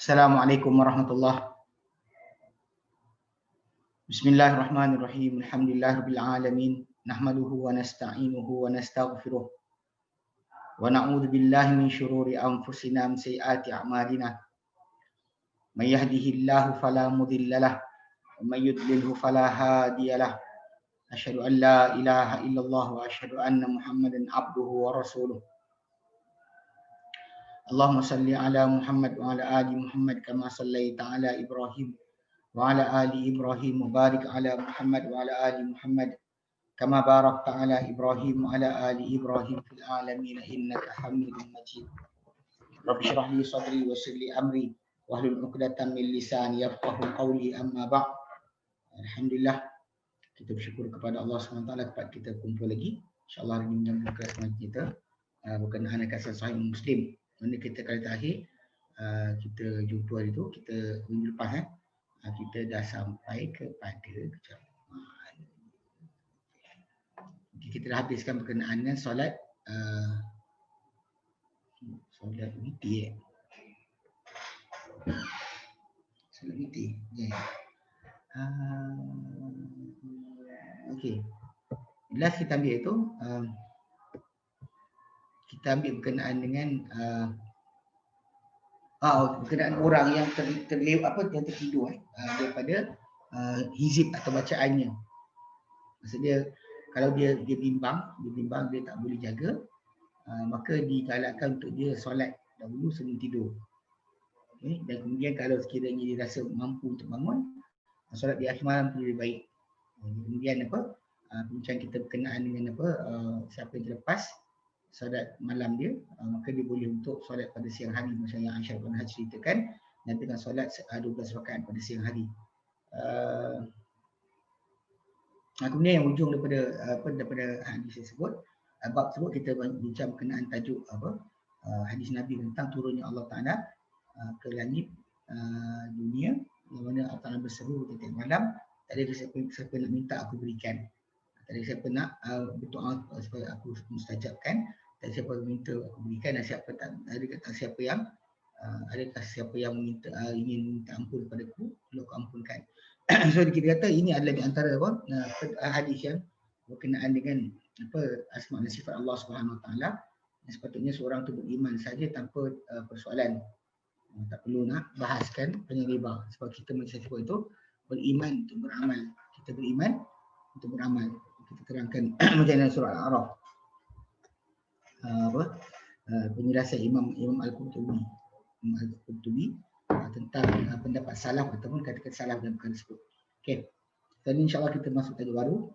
Assalamualaikum warahmatullahi. Bismillahirrahmanirrahim. Alhamdulillahirabbil alamin. Nahmaduhu wa nasta'inuhu wa nastaghfiruh. Wa na'udzu billahi min syururi anfusina min sayyiati a'malina. May yahdihillahu fala mudhillalah wa may yudlilhu fala hadiyalah. Asyhadu an la ilaha illallah wa asyhadu anna Muhammadan abduhu wa rasuluh. Allahumma salli ala Muhammad wa ala ali Muhammad kama sallaita ala Ibrahim wa ala ali Ibrahim wa barik ala Muhammad wa ala ali Muhammad kama barakta ala Ibrahim wa ala ali Ibrahim fil alamin innaka Hamidum Majid. Rabbi shrah li sadri wa yassir li amri wahlul 'uqdatam min lisani yafqahu qawli amma ba'd. Alhamdulillah, kita bersyukur kepada Allah SWT dapat kita kumpul lagi. InsyaAllah hari ini menyambung kelas ngaji kita berkenaan dengan kisah Sahih Muslim. Mana kita kali terakhir kita jumpa hari tu, kita minggu lepas kita dah sampai kepada kecaman. Kita dah habiskan berkenaan dengan solat solat witir. Solat witir. Okey. Last kita ambil itu kita ambil berkenaan dengan berkenaan orang yang yang tertidur daripada hizib atau bacaannya. Maksudnya kalau dia bimbang dia tak boleh jaga, maka digalakkan untuk dia solat dahulu sebelum tidur. Okay? Dan kemudian kalau sekiranya dia rasa mampu untuk bangun, solat di akhir malam tu lebih baik. Kemudian perbincangan kita berkenaan dengan siapa yang terlepas solat malam dia, maka dia boleh untuk solat pada siang hari macam yang Aisyah bin Haji ceritakan, dan dengan solat 12 rakaat pada siang hari. Kemudian yang ujung daripada hadis tersebut, bab tersebut kita bincang berkenaan tajuk hadis Nabi tentang turunnya Allah Taala ke langit dunia, yang mana Allah Taala berseru setiap malam, tak ada siapa nak minta aku berikan, tak ada siapa nak berdoa supaya aku mustajabkan, tak ada siapa minta aku berikan, dan adakah siapa yang ingin minta ampun padaku, lalu aku ampunkan. So kita kata ini adalah di antara hadis yang berkenaan dengan asma dan sifat Allah Subhanahu Wa Taala. Sepatutnya seorang tu beriman saja tanpa persoalan. Tak perlu nak bahaskan panjang lebar, sebab kita macam sebut itu beriman untuk beramal. Kita beriman untuk beramal. Kita terangkan macam dalam surah Al-A'raf. Penjelasan Imam Al-Qurtubi tentang pendapat salaf ataupun kata-kata salaf dalam perkara tersebut. Okey. Jadi insya-Allah kita masuk tajuk baru.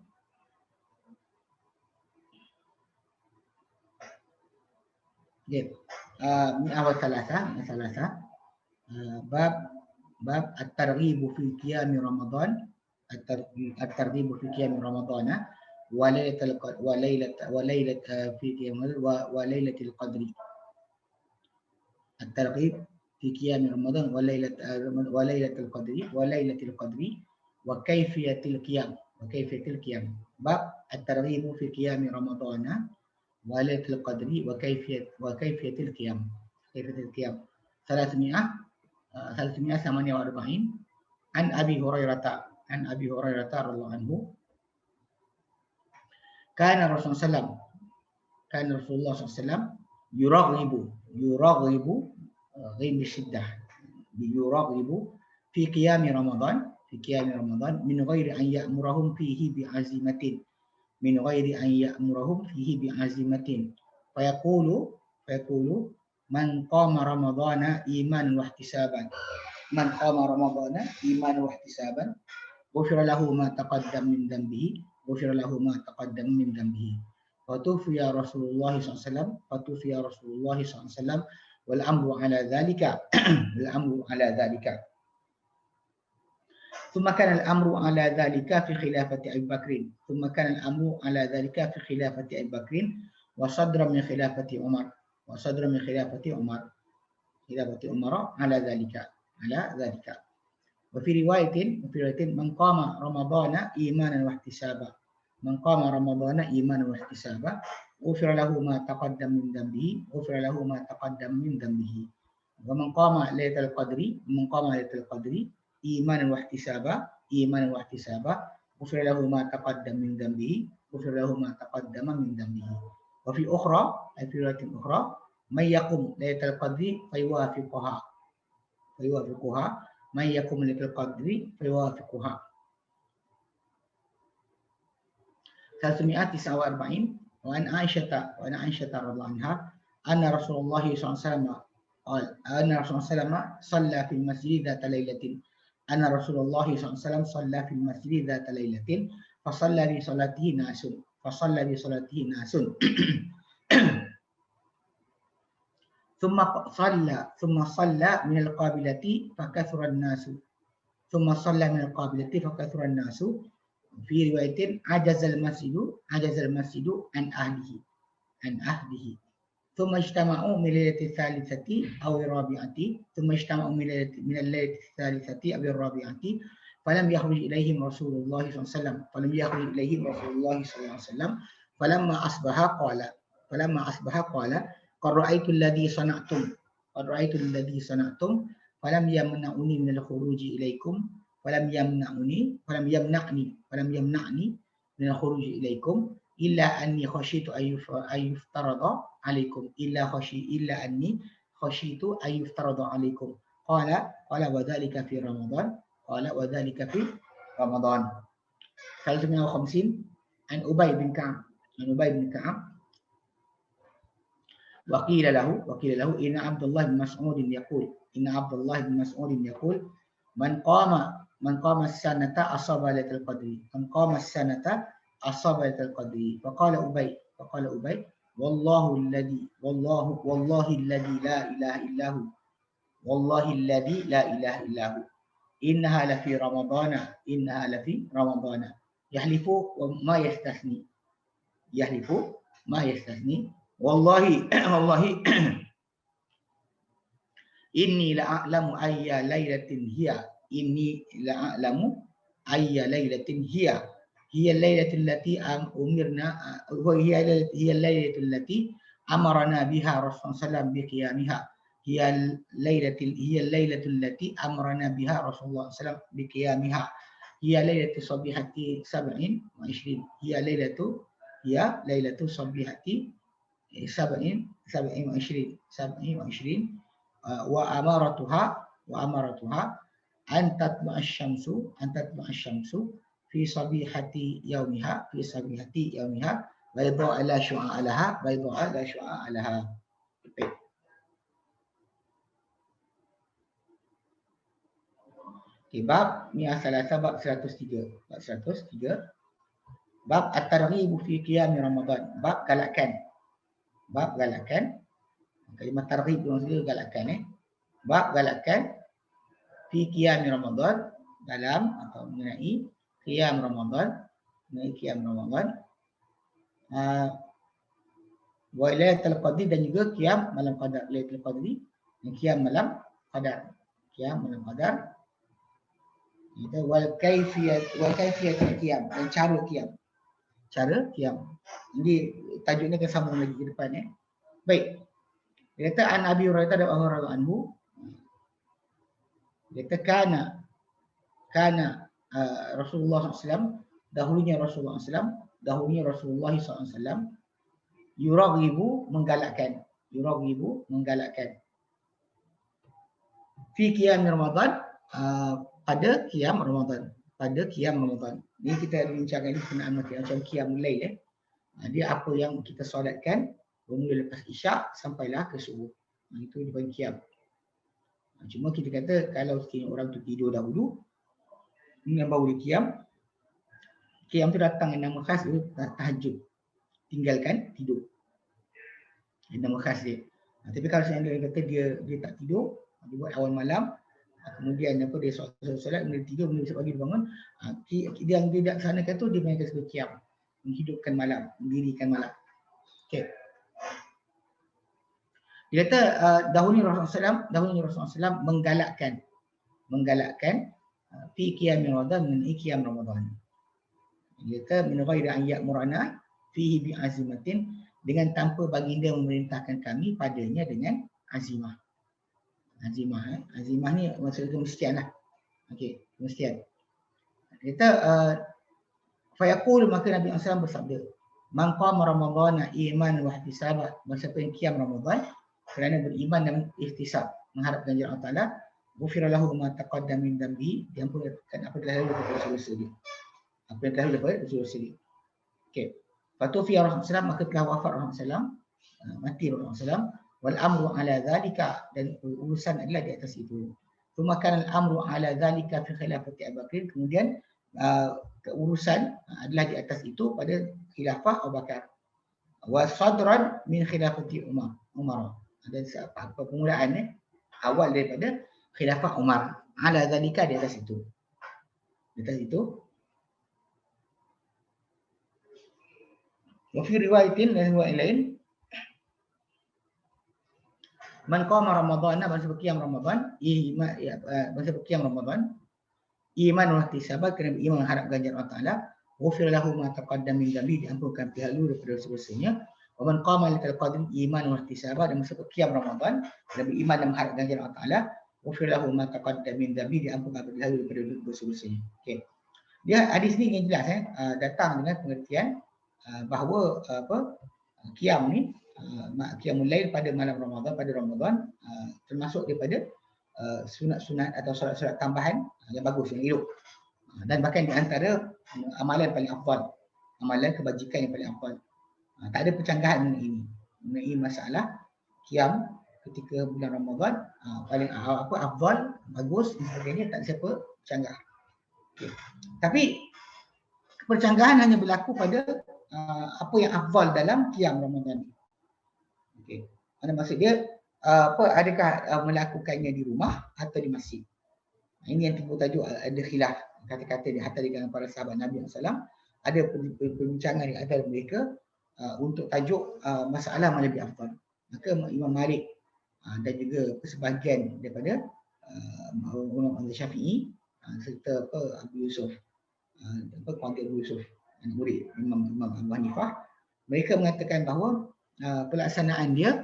Okey. Min awal salasa bab at-targhib fi qiyam Ramadan, at-targhib fi qiyam Ramadan wa lailatul qadri. At-targhib fi qiyam Ramadan wa lailatul qadri wa kaifiyatil qiyam. Bab at-targhib fi qiyam Ramadan wa lailatul qadri wa kaifiyatil qiyam. Kaifiyatil qiyam. 348 an Abi Hurairah radhiyallahu anhu kana Rasulullah SAW yuraghibu ghaib syiddah yuraghibu fi qiyam Ramadan min ghairi an ya'murahum fihi bi'azimatin fayaqulu man qama Ramadana imanan wa ihtisaban ghufira lahu ma taqaddama min dhanbihi fatufiya Rasulullah SAW wal amru ala dhalika ثم كان الأمر على ذلك في خلافة أبي بكر وصدر من خلافة عمر على ذلك وفي رواية من قام رمضان إيمانا واحتسابا غفر له ما تقدم من ذنبه Wa man qama lailatul qadri imanan wa ihtisaba ghufira lahu ma taqaddama min dhanbihi wa fi ukhra fi riwayatin ukhra may yaqum lailatul qadri fayuwafiquha may yaqum lailatul qadri fayuwafiquha 349 wa an Aisyah radhiyallahu anha anna Rasulullah SAW قال أن رسول الله صلى الله عليه وسلم صلى في المسجد ذات ليلة أن رسول الله صلى الله عليه وسلم صلى في المسجد ذات ليلة فصلى بصلاته ناس ثم صلى من القابلة فكثر الناس في رواية عجز المسجد عن أهله ثم اجتمعوا من الليلة الثالثة أو الرابعة فلم يخرج إليهم رسول الله صلى الله عليه وسلم فلما أصبح قال قد رأيت الذي صنعتم فلم يمنعني من الخروج إليكم إلا أني خشيت أن يفترض عليكم قال وذلك في رمضان 350 عن أبي بن كعب وقيل له إن عبد الله بن مسعود يقول من قام السنة أصاب ليلة القدر فقال أبي والله الذي لا إله إلا هو إنها لفي رمضان يحلف ما يستثني والله إني لأعلم أي ليلة هي الليلة التي أمرنا هي الليلة التي أمرنا بها رسول الله صلى الله عليه وسلم بقيامها هي الليلة التي أمرنا بها رسول الله صلى الله عليه وسلم بقيامها هي ليلة صبيحة 27 هي ليلة صبيحة 27 وأمارتها أن تطلع الشمس في صبيحة يومها بيضاء لا شعاع لها. Bab Mi'ah Salasa bab 103. Bab At-Targhib fi Qiyam Ramadan. Bab galakan. Kalimah targhib maksudnya galakan Bab galakan fi Qiyam Ramadan dalam atau mengenai Qiyam Ramadan. Wa Lailatul Qadri dan juga Qiyam malam Qadar. Lailatul Qadri dan Qiyam malam Qadar. Itu wal kaifiyat qiyam dan cara qiyam. Jadi tajuknya akan sambung lagi ke depan Baik. Dia kata an Abi Hurairah radhiyallahu anhu. Dia kata kana Rasulullah SAW dahulunya Rasulullah SAW yuraghibu menggalakkan fi qiyam Ramadan pada qiyam Ramadan. Ini kita bincangkan ini kenaan macam qiyam lail Dia apa yang kita solatkan bermula lepas isyak sampailah ke subuh. Itu dipanggil qiyam. Cuma kita kata kalau sekiranya orang tu tidur dahulu dengan baru dia qiyam tu datang dengan nama khas dia tahajud. Tinggalkan tidur. Nama khas dia. Tapi kalau seandainya dia kata dia tak tidur, dia buat awal malam, kemudian dia solat, kemudian tidur, kemudian besok pagi dia bangun, yang dia laksanakan tu dia mainkan sebagai qiyam, menghidupkan malam, mendirikan malam. Okey. Dia kata dahulunya Rasulullah SAW menggalakkan fi qiyam Ramadan mengenai qiyam Ramadan. Dia kata min ghairi an ya'murana fihi bi azimatin, dengan tanpa baginda memerintahkan kami padanya dengan azimah. Azimah. Azimah ni maksudnya kemestian lah. Okey, kemestian. Kita fayaqul, maka Nabi SAW bersabda, man qama ramadhana iman wa ihtisaban, siapa yang qiyam Ramadan kerana beriman dan ihtisab, mengharap ganjaran Allah Taala, ghufira lahu ma taqaddama min dhanbi, diampunkan apa telah lalu daripada dosa dia. Apa yang telah lalu daripada dosa dia. Okey. Fatufi Rasulullah, maka telah wafat Rasulullah, mati Rasulullah, wal amru ala zalika, dan urusan adalah di atas itu. Tumakan al amru ala zalika fi khilafati Abu Bakar, kemudian keurusan adalah di atas itu pada khilafah Abu Bakar. Wa sadran min khilafati Umar. Ada apa permulaan awal daripada khilafah Umar. Ala zalika, di atas itu. Di atas itu. Wa fi riwayatin, dan riwayat lain, man qama ramadhana, masa qiyam Ramadan, masa qiyam Ramadan, iman wa ihtisaban, kerana beriman mengharap ganjaran Allah Taala, ghufira lahu ma taqaddama min dhanbi, diampunkan pihak lalu daripada dosa-dosanya. Wa man qama lil qadri iman wa ihtisaban, dan masa qiyam Ramadan, kerana beriman dan mengharap ganjaran Allah Taala, ghufira lahu ma taqaddama min dhanbi, diampunkan pihak lalu daripada dosa-dosanya. Okey. Dia hadis ni yang jelas datang dengan pengertian bahawa qiyam ni, qiyamul lail pada malam Ramadan, pada Ramadan, termasuk daripada sunat-sunat atau solat-solat tambahan yang bagus, yang elok, dan bahkan di antara amalan paling afdal, amalan kebajikan yang paling afdal. Tak ada percanggahan mengenai masalah qiyam ketika bulan Ramadan, paling afdal, bagus dan sebagainya, tak ada siapa bercanggah. Okay. Tapi percanggahan hanya berlaku pada apa yang afdal dalam qiyam Ramadan. Okey. Mana maksud dia, adakah melakukannya di rumah atau di masjid? Ini yang timbul tajuk, ada khilaf kata-kata di antara kalangan para sahabat Nabi SAW. Ada perbincangan di antara mereka untuk tajuk masalah mana lebih afdal. Maka Imam Malik dan juga sebahagian daripada ulama Syafi'i serta Abu Yusuf, Abu Yusuf, murid Imam Abu Hanifah, mereka mengatakan bahawa pelaksanaan dia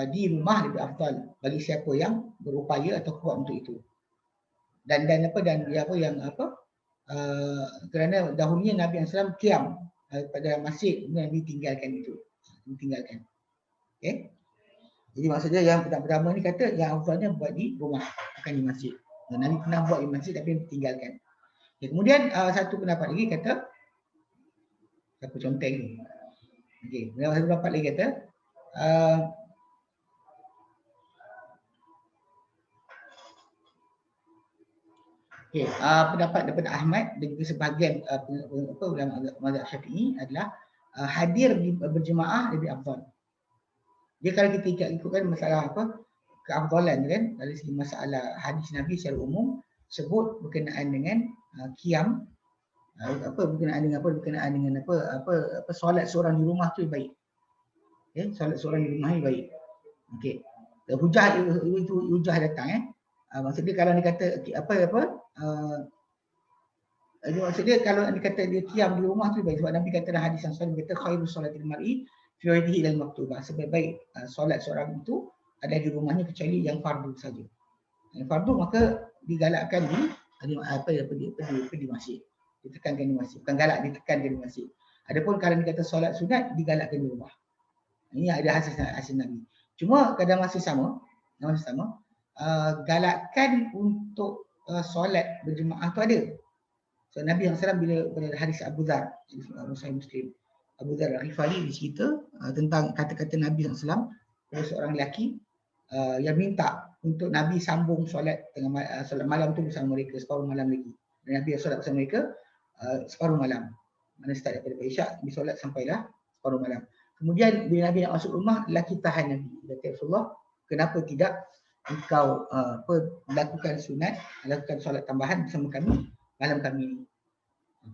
di rumah lebih afdal bagi siapa yang berupaya atau kuat untuk itu. Dan kerana dahulunya Nabi SAW qiyam pada masjid, Nabi tinggalkan itu. Tinggalkan. Okey. Jadi maksudnya yang pertama ni kata yang afdalnya buat di rumah, bukan di masjid. Dan Nabi pernah buat di masjid tapi tinggalkan. Okay. Kemudian satu pendapat lagi kata, siapa conteng ni? Okey, satu pendapat lagi kata pendapat daripada Ahmad dan juga sebahagian ulama mazhab Syafi'i adalah hadir berjemaah lebih afdal. Dia kalau kita ikutkan masalah keafdalan kan, dari segi masalah hadis Nabi secara umum sebut berkenaan dengan qiyam, berkenaan dengan solat seorang di rumah tu baik. Okey, solat seorang di rumah ni baik. Okey. Hujah itu hujah datang maksudnya kalau dia kata maksudnya kalau dia kata dia qiyam di rumah tu baik, sebab Nabi kata dalam hadis yang sahih, dia kata khairu salatil mar'i fi wajhihi ilal maktubah, sebaik-baik solat seorang itu ada di rumahnya kecuali yang fardu saja. Yang fardu maka digalakkan di masjid. Ditekankan di masjid. Bukan galak, ditekankan di masjid. Adapun kalau dia kata solat sunat, digalakkan di rumah. Ini ada hasil Nabi. Cuma pada masa sama, galakkan untuk solat berjemaah tu ada. So Nabi SAW bila pada hadis Abu Dhar, Muslim, Abu Dhar Al-Ghifari bercerita tentang kata-kata Nabi SAW pada seorang lelaki yang minta untuk Nabi sambung solat malam tu bersama mereka separuh malam lagi. Dan Nabi solat bersama mereka separuh malam. Mana start daripada Isyak, Nabi solat sampailah separuh malam. Kemudian bila Nabi nak masuk rumah, lelaki tahan Nabi. Dia kata, Rasulullah, kenapa tidak engkau lakukan sunat, lakukan solat tambahan bersama kami malam kami ini?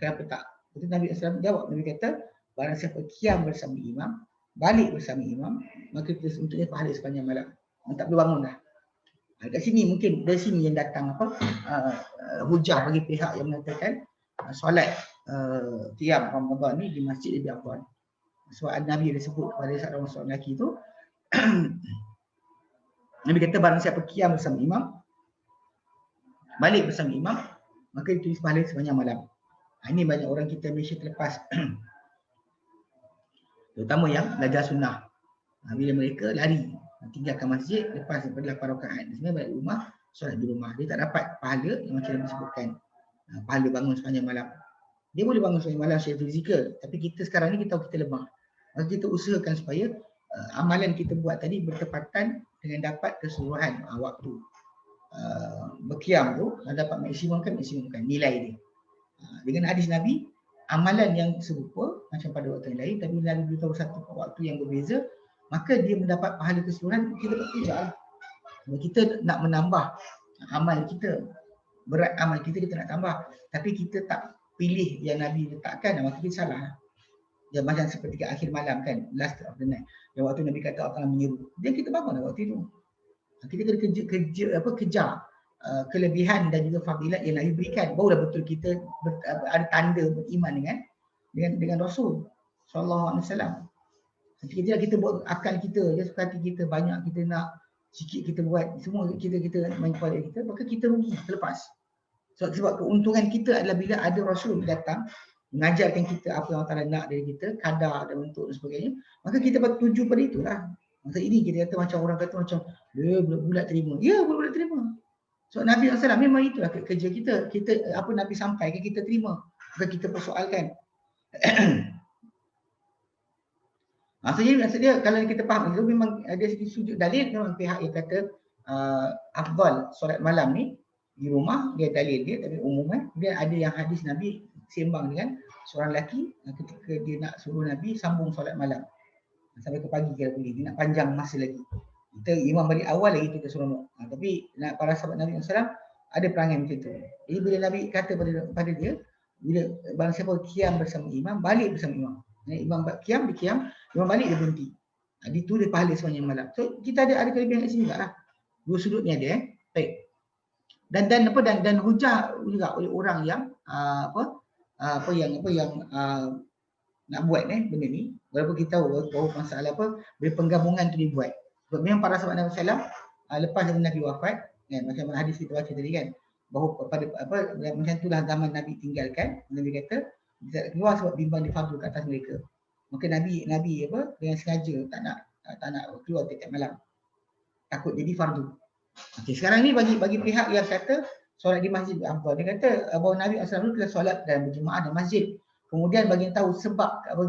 Kenapa tak? Itu Nabi SAW jawab, Nabi kata, barang siapa qiyam bersama imam, balik bersama imam, maka kita untuknya pahala sepanjang malam. Tak perlu bangun dah. Kat sini mungkin dari sini yang datang hujah bagi pihak yang mengatakan solat qiyam Ramadan ni di masjid lebih afdal. Sebab Nabi ada sebut kepada seorang lelaki tu Nabi kata barang siapa qiyam bersama imam, balik bersama imam, maka ditulis pahala sepanjang malam. Ini banyak orang kita Malaysia terlepas. Terutama yang belajar sunnah. Bila mereka lari, tinggalkan masjid lepas daripada 8 rakaat. Sebenarnya balik rumah, solat di rumah. Dia tak dapat pahala yang macam Nabi sebutkan. Pahala bangun sepanjang malam. Dia boleh bangun sepanjang malam secara fizikal. Tapi kita sekarang ni kita tahu kita lemah. Maka kita usahakan supaya amalan kita buat tadi bertepatan dengan dapat keseluruhan waktu. Berqiyam tu dapat maksimumkan nilai dia. Dengan hadis Nabi, amalan yang serupa macam pada waktu yang lain, tapi Nabi beritahu satu waktu yang berbeza, maka dia mendapat pahala keseluruhan. Kita bekerja. Kita nak menambah amal kita, berat amal kita nak tambah, tapi kita tak pilih yang Nabi letakkan, maka kita salah. Ya, macam seperti akhir malam kan, last of the night, yang waktu Nabi kata Allah menyeru, dan kita bangun waktu itu. Kita kena kejar kelebihan dan juga fadilat yang Nabi berikan, barulah betul kita ada tanda beriman dengan Rasul sallallahu alaihi wasallam. Kita buat akal kita, dia suka hati kita, banyak kita nak, sikit kita buat, semua kita main kepala kita, maka kita rugi, terlepas. Sebab keuntungan kita adalah bila ada Rasul datang mengajarkan kita apa yang Allah Ta'ala nak dari kita, kadar dan bentuk dan sebagainya, maka kita bertuju pada itulah. Masa ini kita kata macam orang kata macam dia bulat terima. Ya, bulat terima. So Nabi SAW memang itulah kerja kita. Kita apa Nabi sampaikan kita terima, bukan kita persoalkan. Maksudnya kalau kita faham itu memang ada segi sujud dalil, memang pihak yang kata afdal solat malam ni di rumah, dia dalil dia, tapi umum dia ada yang hadis Nabi sembang dengan seorang lelaki ketika dia nak suruh Nabi sambung solat malam sampai ke pagi kalau boleh, dia nak panjang masa lagi. Kita imam balik awal lagi kita seronok. Tapi para sahabat Nabi SAW ada perangai macam tu. Jadi bila Nabi kata pada dia, bila barang siapa qiyam bersama imam, balik bersama imam. Imam qiyam, dia qiyam, imam balik dia berhenti. Ditulis pahala sepanjang malam. So kita ada kelebihan kat sini juga. Dua sudut ni ada. Baik. Dan hujah juga oleh orang yang nak buat benda ni, walaupun kita tahu bahawa masalah bila penggabungan tu dibuat. Sebab memang para sahabat Nabi SAW lepas Nabi wafat, macam hadis kita baca tadi kan, bahawa pada macam itulah zaman Nabi tinggalkan, Nabi kata keluar sebab bimbang difardu ke atas mereka. Maka Nabi dengan sengaja tak nak keluar tiap malam, takut jadi fardu. Okay, sekarang ni bagi pihak yang kata solat di masjid afdal, dia kata bahawa Nabi SAW telah solat dan berjemaah dalam masjid. Kemudian bagi tahu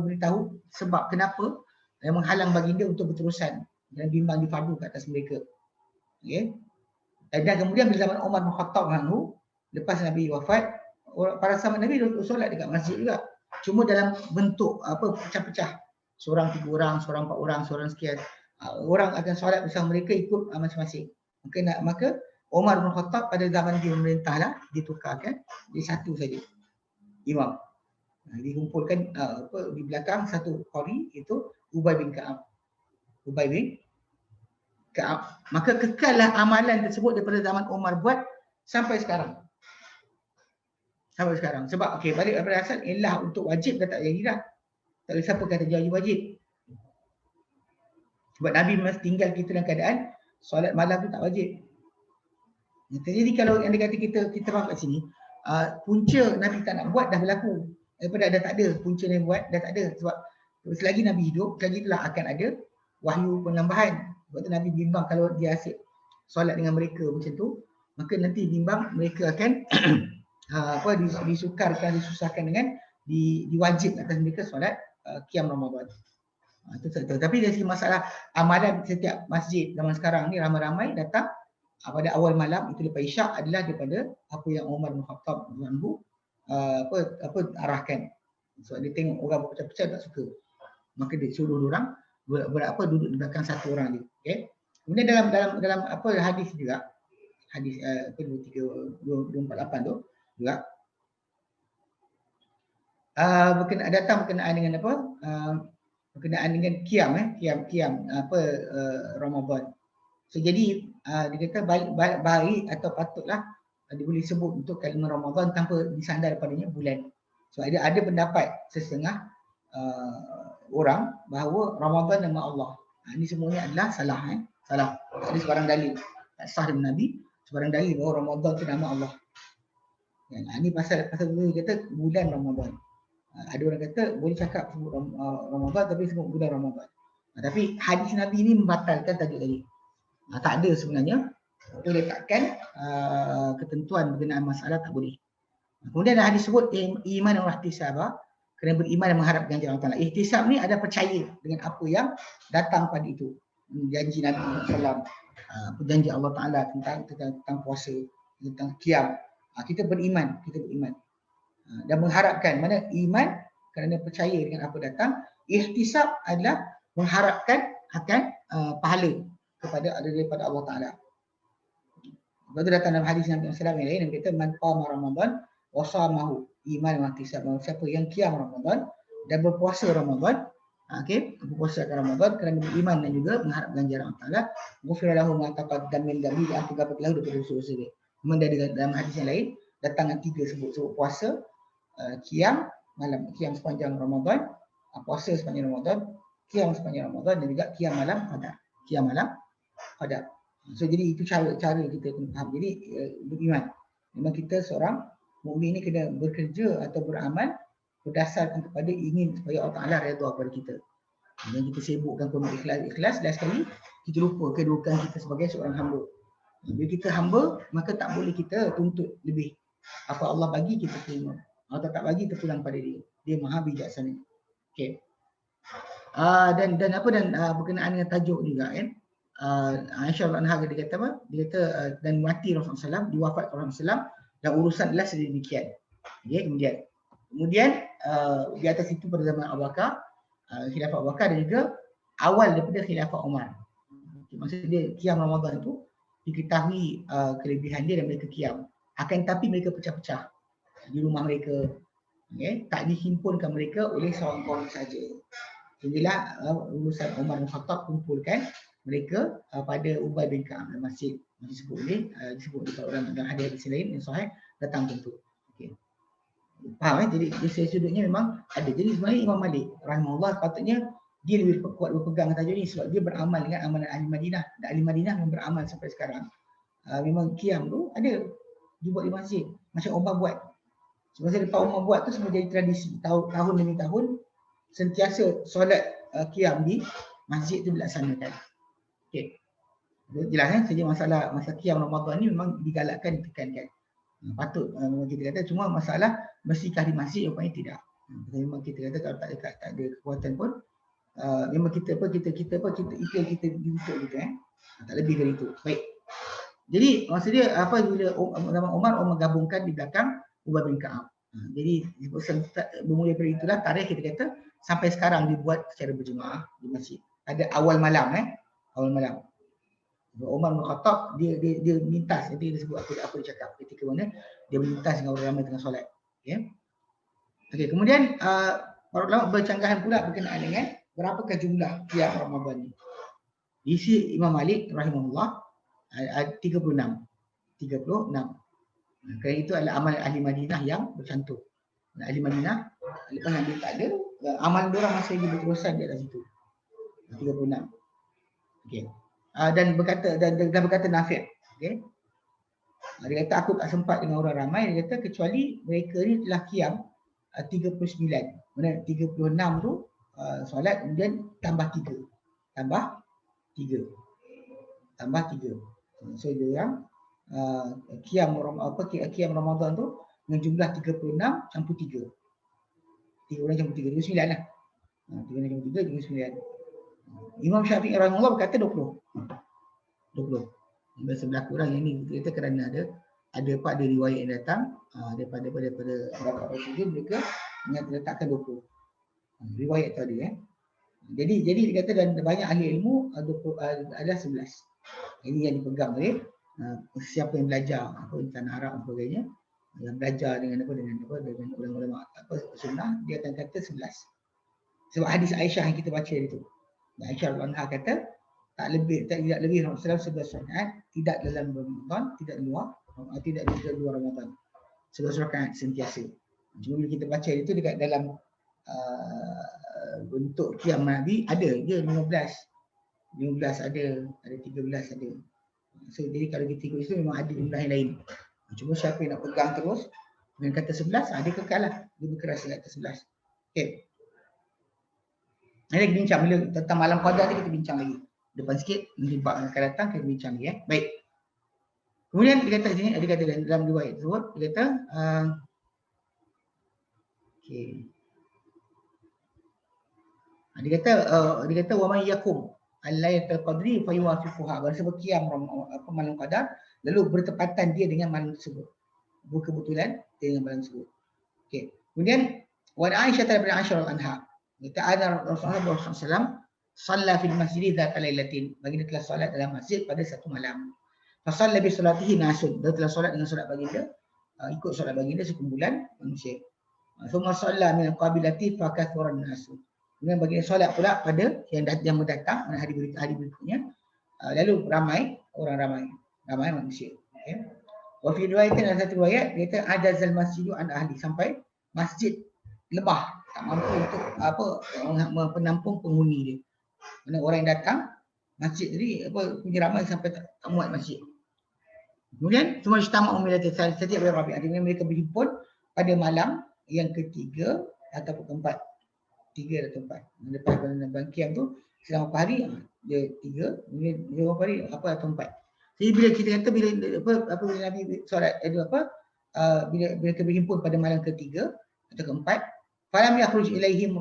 beritahu sebab kenapa yang menghalang baginda untuk berterusan dan bimbang difardu ke atas mereka. Okay. Dan kemudian bila zaman Umar bin Khattab lepas Nabi wafat, para sahabat Nabi solat dekat masjid juga. Cuma dalam bentuk pecah-pecah. Seorang 3 orang, seorang 4 orang, seorang sekian. Orang akan solat bersama mereka ikut masing-masing. Maka Umar bin Khattab pada zaman dia memerintahlah ditukarkan jadi satu saja imam. Dikumpulkan di belakang satu qari, itu Ubay bin Ka'ab. Maka kekallah amalan tersebut daripada zaman Umar buat sampai sekarang. Sebab balik daripada asal ialah untuk wajib dah tak jadi dah. Tak boleh siapa kata jadi wajib. Sebab Nabi memang tinggal kita dalam keadaan solat malam tu tak wajib. Jadi kalau yang dia kata kita faham kat sini, punca Nabi tak nak buat dah berlaku. Daripada dah tak ada, punca Nabi buat dah tak ada. Sebab selagi Nabi hidup, selagi itulah akan ada wahyu penambahan. Sebab tu Nabi bimbang kalau dia asyik solat dengan mereka macam tu, maka nanti bimbang mereka akan disusahkan dengan diwajib atas mereka solat qiyam Ramadan. Itu satu. Tapi dari segi masalah amalan setiap masjid zaman sekarang ni ramai-ramai datang pada awal malam itu lepas isyak adalah daripada apa yang Umar bin Khattab arahkan. Sebab dia tengok orang berpecah-pecah tak suka. Maka dia suruh orang duduk di belakang satu orang dia. Okey. Kemudian dalam hadis juga, hadis 248 tu juga berkenaan dengan berkenaan dengan qiyam Ramadan. So jadi dia kata baik atau patutlah dia boleh sebut untuk kalimah Ramadan tanpa disandar padanya bulan. So ada pendapat setengah orang bahawa Ramadan nama Allah. Ini semuanya adalah salah. Salah. Tak ada sebarang dalil. Tak sah dari Nabi sebarang dalil bahawa Ramadan itu nama Allah. Ini pasal dulu kata bulan Ramadan. Ada orang kata boleh cakap sebut Ramadan tapi sebut bulan Ramadan. Tapi hadis Nabi ini membatalkan tajuk tadi. Tak ada sebenarnya. Boleh letakkan ketentuan berkenaan masalah tak boleh. Kemudian ada hadis sebut iman dan ihtisab, kena beriman dan mengharap ganjaran Allah Taala. Ihtisab ni ada percaya dengan apa yang datang pada itu. Janji Nabi SAW, janji Allah Taala tentang puasa, tentang qiyam. Kita beriman, dan mengharapkan. Mana iman kerana percaya dengan apa datang, ihtisab adalah mengharapkan akan pahala daripada Allah Taala. Lepas tu datang dalam hadis Nabi SAW yang lain yang kata man qama Ramadan wa shamahu iman wa ihtisab. Siapa yang qiyam Ramadan dan berpuasa Ramadan, berpuasa Ramadan kerana beriman dan juga mengharap ganjaran Allah Taala, ghufira lahu ma taqaddama min dhanbi, diampunkan lahu daripada dosa-dosa dia. Kemudian dari dalam hadis yang lain datang tiga sebut puasa, qiyam malam, qiyam sepanjang Ramadan, puasa sepanjang Ramadan, qiyam sepanjang Ramadan dan juga qiyam malam qadar. Qiyam malam qadar. So jadi itu cara kita kena faham. Jadi beriman. Memang kita seorang mukmin ni kena bekerja atau beramal berdasarkan kepada ingin supaya Allah Taala redha kepada kita. Dan kita sibukkan penuh ikhlas dan sekali kita lupa kedudukan kita sebagai seorang hamba. Bila kita hamba, maka tak boleh kita tuntut lebih. Apa Allah bagi kita terima. Allah tak bagi terpulang pada dia. Dia Maha bijaksana. Okey. Dan berkenaan dengan tajuk juga kan. Aisyah radhiyallahu anha dia kata apa? Dia kata dan mati Rasulullah SAW, diwafatkan Rasulullah SAW dan urusan adalah sedemikian. Okay, kemudian di atas itu pada zaman Abu Bakar, khilafah Abu Bakar dan juga awal daripada khilafah Umar. Maksud dia qiyam Ramadan itu diketahui kelebihan dia dan mereka qiyam. Akan tetapi mereka pecah-pecah di rumah mereka. Okay, tak dihimpunkan mereka oleh seorang kaum saja. Sehinggalah urusan Umar bin Khattab kumpulkan mereka pada Ubay bin Ka'ab dalam masjid. Disebut dekat orang dalam hadis lain yang sahih datang tentu. Okey. Faham Jadi sudutnya memang ada. Jadi sebenarnya Imam Malik rahimahullah patutnya dia lebih kuat berpegang tajuk ni sebab dia beramal dengan amalan ahli Madinah. Dan ahli Madinah memang beramal sampai sekarang. Memang qiyam tu ada dibuat di masjid macam Umar buat. Sebab lepas Umar buat tu semua jadi tradisi. Tahun demi tahun sentiasa solat qiyam di masjid tu dilaksanakan. Okey. Jelas kan saja masa qiyam Ramadan ni memang digalakkan, ditekankan. Patut kita kata cuma masalah mestikah di masjid rupanya tidak. Memang kita kata kalau tak ada kekuatan pun memang kita dituntut gitu tak lebih dari itu. Baik. Jadi maksud dia apa bila zaman Umar gabungkan di belakang Ubay bin Ka'ab. Jadi bermula dari itulah tarikh kita kata sampai sekarang dibuat secara berjemaah di masjid. Ada awal malam awal malam. Umar bin Khattab dia mintas, nanti dia sebut apa dia cakap ketika mana dia mintas dengan orang ramai tengah solat. Okey, kemudian para ulama bercanggahan pula berkenaan dengan berapakah jumlah qiyam Ramadan ni. Isi Imam Malik rahimahullah 36. Kerana itu adalah amal ahli Madinah yang bercantum. Ahli Madinah lepas Nabi tak ada, amal diorang masih lagi berterusan di atas situ. 36. Okey. Dan berkata Nafi', okey. Dia kata aku tak sempat dengan orang ramai, dia kata kecuali mereka ni telah qiyam 39. Mana 36 tu solat kemudian tambah 3. So dia yang qiyam Ramadan tu dengan jumlah 36 campur 3. 3 campur 3, 29 lah. 3 campur 3, 29. Imam Syafi'i rahimahullah berkata 20. Biasa berlaku orang yang ni kita kerana ada riwayat yang datang daripada beberapa rasul mereka letakkan 20. Riwayat tadi Jadi dia kata dan banyak ahli ilmu ada 11. Ini yang dipegang oleh siapa yang belajar tanah Arab dan sebagainya, yang belajar dengan ulama sunnah, dia akan kata 11. Sebab hadis Aisyah yang kita baca itu. Aisyah radhiyallahu anha kata tidak lebih Rasulullah 11 rakaat, tidak dalam Ramadan, tidak di luar Ramadan. 11 rakaat sentiasa. Cuma bila kita baca itu dekat dalam bentuk qiyam Nabi ada je 15. 15 ada 13 ada. So jadi kalau kita ikut itu memang ada jumlah yang lain. Cuma siapa yang nak pegang terus dengan kata 11, dia kekal lah. Dia berkeras dengan kata 11. Okey. Nanti kita bincang bila tentang malam qadar ni, kita bincang lagi. Depan sikit, nanti bab yang akan datang kita bincang lagi. Baik. Kemudian dia kata sini, dia kata dalam riwayat tersebut, dia kata okey. Dia kata wa may yakum al-lailatul qadri fa yuwafiquha. Barang siapa qiyam malam qadar lalu bertepatan dia dengan malam tersebut. Berkebetulan dengan malam tersebut. Okey. Kemudian wa Aisyah bin Aisyah anha. Kata ada Rasulullah SAW salla fil masjid dzat lailatin. Baginda telah solat dalam masjid pada satu malam. Fa salla bi salatihi nasun. Dia telah solat dengan solat baginda, ikut solat baginda sekumpulan manusia. Thumma salla min qabilati fa kathura nasun. Kemudian baginda solat pula pada yang mendatang, hari berikutnya. Lalu ramai manusia. Okey. Wa fi riwayatin, ada satu riwayat dia kata adazal masjidu an ahli, sampai masjid lebah, tak mampu untuk penampung penghuni dia. Mana orang yang datang masjid tadi punya ramai sampai tak muat masjid. Kemudian semua ijtama'u min setiap rabi'ah, mereka berhimpun pada malam yang ketiga ataupun keempat. 3 atau 4. Lepas bangkian tu selama berapa hari dia 3, kemudian berapa hari apa atau 4. Jadi bila kita kata bila Nabi solat bila mereka berhimpun pada malam ketiga atau keempat, falam yakhruj ilaihim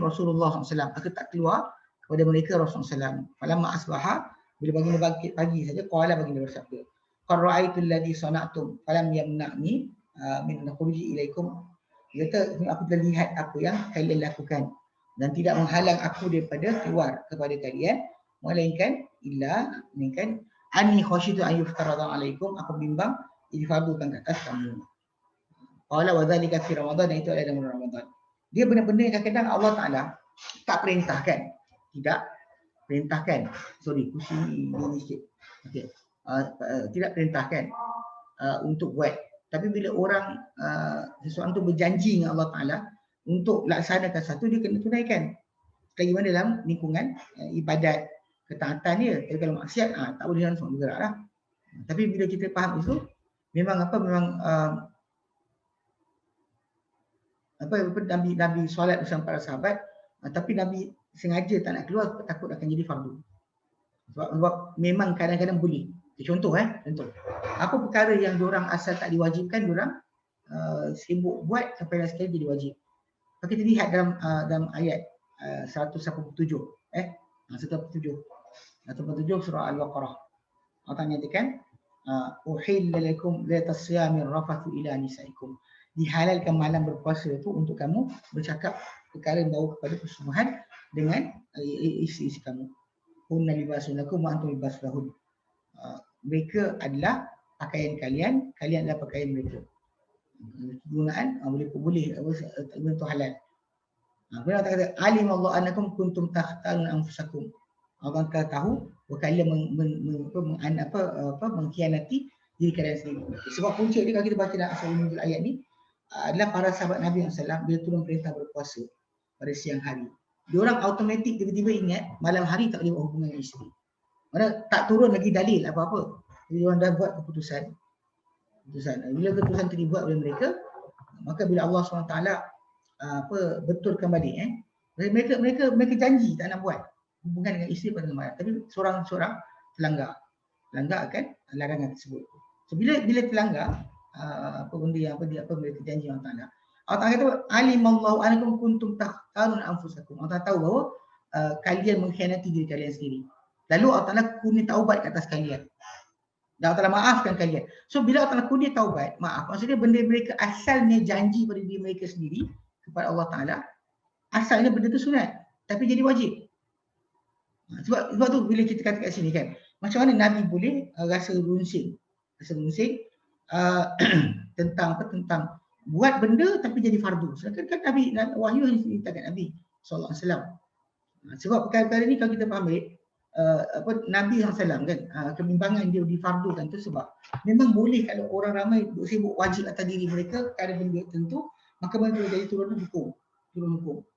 Rasulullah SAW, aku tak keluar kepada mereka Rasulullah SAW. Falamma asbaha, bila baginda bangkit pagi saja, qala, baginda bersabda, qad ra'aitu alladhi sana'tum falam yamna'ni min khuruji ilaikum. Dia kata, aku telah lihat apa yang kalian lakukan dan tidak menghalang aku daripada keluar kepada kalian, melainkan anni khasyitu an yuftarada alaikum, aku bimbang difardukan ke atas kamu. Qala wa dzalika fi Ramadan, itu adalah dalam Ramadan. Dia benar-benar kadang-kadang Allah Taala tak perintahkan. Kursi ini sikit. Okey. Tidak perintahkan untuk buat. Tapi bila orang seseorang tu berjanji dengan Allah Taala untuk laksanakan satu, dia kena tunaikan. Sekali mana dalam lingkungan ibadat, ketaatan dia. Tapi kalau maksiat tak boleh langsung bergeraklah. Tapi bila kita faham itu, memang Nabi solat bersama para sahabat, tapi Nabi sengaja tak nak keluar, takut akan jadi fardu. Sebab memang kadang-kadang boleh. Contoh. Apa perkara yang diorang asal tak diwajibkan, diorang sibuk buat sampai last sekali jadi wajib. Kita lihat dalam ayat 187 surah Al-Baqarah. Allah nyatakan uhilla lakum lailatas siyamir rafathu ila nisaikum. Dihalalkan malam berpuasa itu untuk kamu bercakap perkara yang bau kepada persembahan dengan isteri-isteri kamu. Hunna libasun lakum wa antum libasun lahun. Mereka adalah pakaian kalian, kalian adalah pakaian mereka. Penggunaan boleh itu halal. Kemudian Allah kata alim Allah annakum kuntum takhtalun anfusakum. Allah akan tahu bahawa kalian mengkhianati diri kalian sendiri. Sebab punca dia kalau kita baca dalam asal nuzul ayat ni adalah para sahabat Nabi SAW bila turun perintah berpuasa pada siang hari. Diorang automatik tiba-tiba ingat malam hari tak boleh buat hubungan dengan isteri. Mana tak turun lagi dalil apa-apa. Jadi diorang dah buat keputusan. Bila keputusan itu dibuat oleh mereka, maka bila Allah SWT betulkan balik, mereka janji tak nak buat hubungan dengan isteri pada malam. Tapi seorang-seorang terlanggar akan larangan tersebut. So bila terlanggar apa benda yang mereka janji Allah Taala. Allah Taala kata alimallahu annakum kuntum takhtalun anfusakum. Allah tahu bahawa kalian mengkhianati diri kalian sendiri. Lalu Allah Taala kurnia taubat ke atas kalian. Dan Allah Taala maafkan kalian. So bila Allah Taala kurnia taubat, maaf, maksudnya benda mereka asalnya janji pada diri mereka sendiri kepada Allah Taala, asalnya benda itu sunat tapi jadi wajib. Sebab tu bila kita kata kat sini kan, macam mana Nabi boleh rasa runsing tentang buat benda tapi jadi fardu. Sedangkan kan Nabi wahyu hanya diceritakan Nabi sallallahu alaihi wasallam. Sebab perkara-perkara ni kalau kita faham Nabi SAW kan kebimbangan dia difardukan tu sebab memang boleh kalau orang ramai sibuk wajib atas diri mereka kerana benda tertentu, maka mereka jadi turun hukum.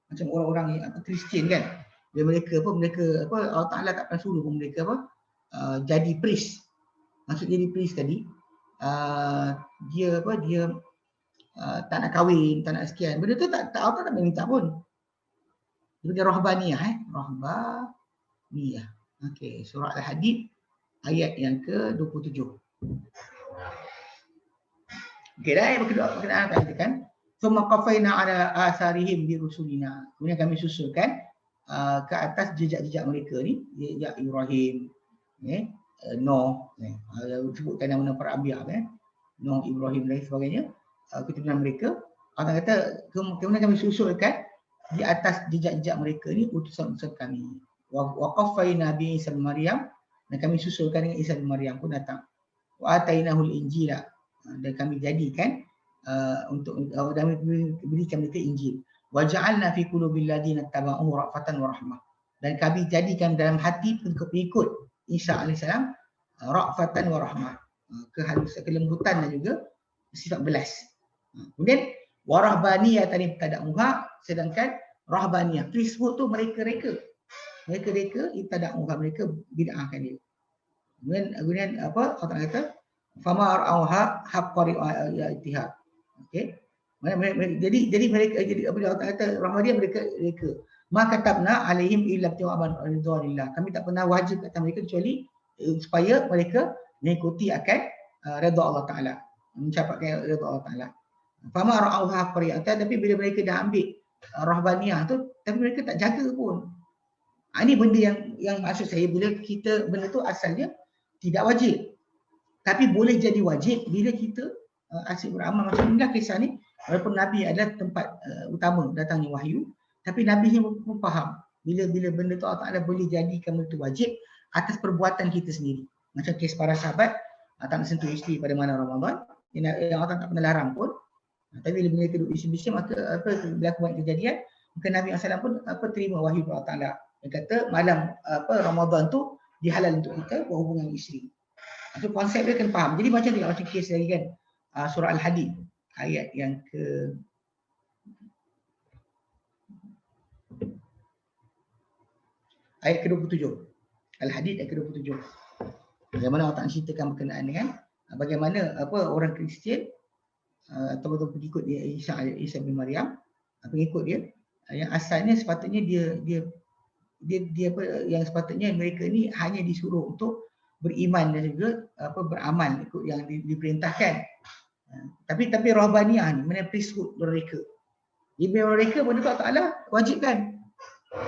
Macam orang-orang yang Kristian kan. mereka Allah Taala tak pernah suruh pun mereka jadi priest. Maksud jadi priest tadi dia tak nak kahwin, tak nak sekian. Benda tu Allah tak minta pun. Dia rahbaniyah rahbaniyah. Okey, surah Al-Hadid ayat yang ke-27. Okey, dah ayat kedua berkenaan katakan summa qafaina ala asarihim bi rusulina. Kemudian kami susulkan ke atas jejak-jejak mereka ni, jejak Ibrahim, Nuh, sebutkan nama-nama para anbiya Nuh, Ibrahim dan sebagainya, keturunan mereka. Allah kata kemudian kami susulkan di atas jejak-jejak mereka ni utusan-utusan kami. Wa qafaina bi Isa bin Maryam, dan kami susulkan dengan Isa bin Maryam pun datang. Wa atainahul injila, dan kami jadikan dan berikan mereka Injil. Wa ja'alna fi qulubil ladina tabauhu ra'fatan wa rahmah, dan kami jadikan dalam hati pengikut Isa alaihissalam ra'fatan wa rahmah, kehalusan, kelembutan dan juga sifat belas. Kemudian warahbaniyah tadi tada'uha, sedangkan rahbaniyah priesthood tu mereka itada'uha, mereka bid'ahkan dia. Kemudian apa Allah kata fama ra'auha haqqa ri'ayatiha. Okey, jadi mereka apa Allah kata rahbaniyah mereka ma katabna alaihim illa tiwaban ridwanillah, kami tak pernah wajib atas mereka kecuali supaya mereka mengikuti akan redha Allah Taala, mencapaikan redha Allah Taala. Fama ra'auha qari'atan, tapi bila mereka dah ambil rahbaniyah tu tapi mereka tak jaga pun. Ini benda yang maksud saya, bila kita benda tu asalnya tidak wajib tapi boleh jadi wajib bila kita asyik beramal. Macam inilah kisah ni, walaupun Nabi adalah tempat utama datangnya wahyu, tapi Nabi ni pun faham bila benda tu Allah Taala boleh jadikan benda tu wajib atas perbuatan kita sendiri. Macam kes para sahabat tak nak sentuh isteri pada malam Ramadan, yang Allah tak pernah larang pun. Tapi bila mereka duduk bising-bising, maka berlaku banyak kejadian, maka Nabi SAW pun terima wahyu Allah Taala. Dia kata malam Ramadan tu dihalal untuk kita berhubungan isteri. Itu konsep dia kena faham. Jadi macam tu, macam kes lagi kan, surah Al-Hadid ayat yang ke ayat ke-27. Al-Hadid ayat ke-27. Bagaimana Allah Taala ceritakan berkenaan dengan bagaimana orang Kristian atau pengikut dia Isa bin Maryam, pengikut dia yang asalnya sepatutnya dia yang sepatutnya mereka ni hanya disuruh untuk beriman dan juga beramal ikut yang diperintahkan. Tapi rahbaniyah ni, mana priesthood mereka. Jadi mereka benda tu Allah Taala wajibkan.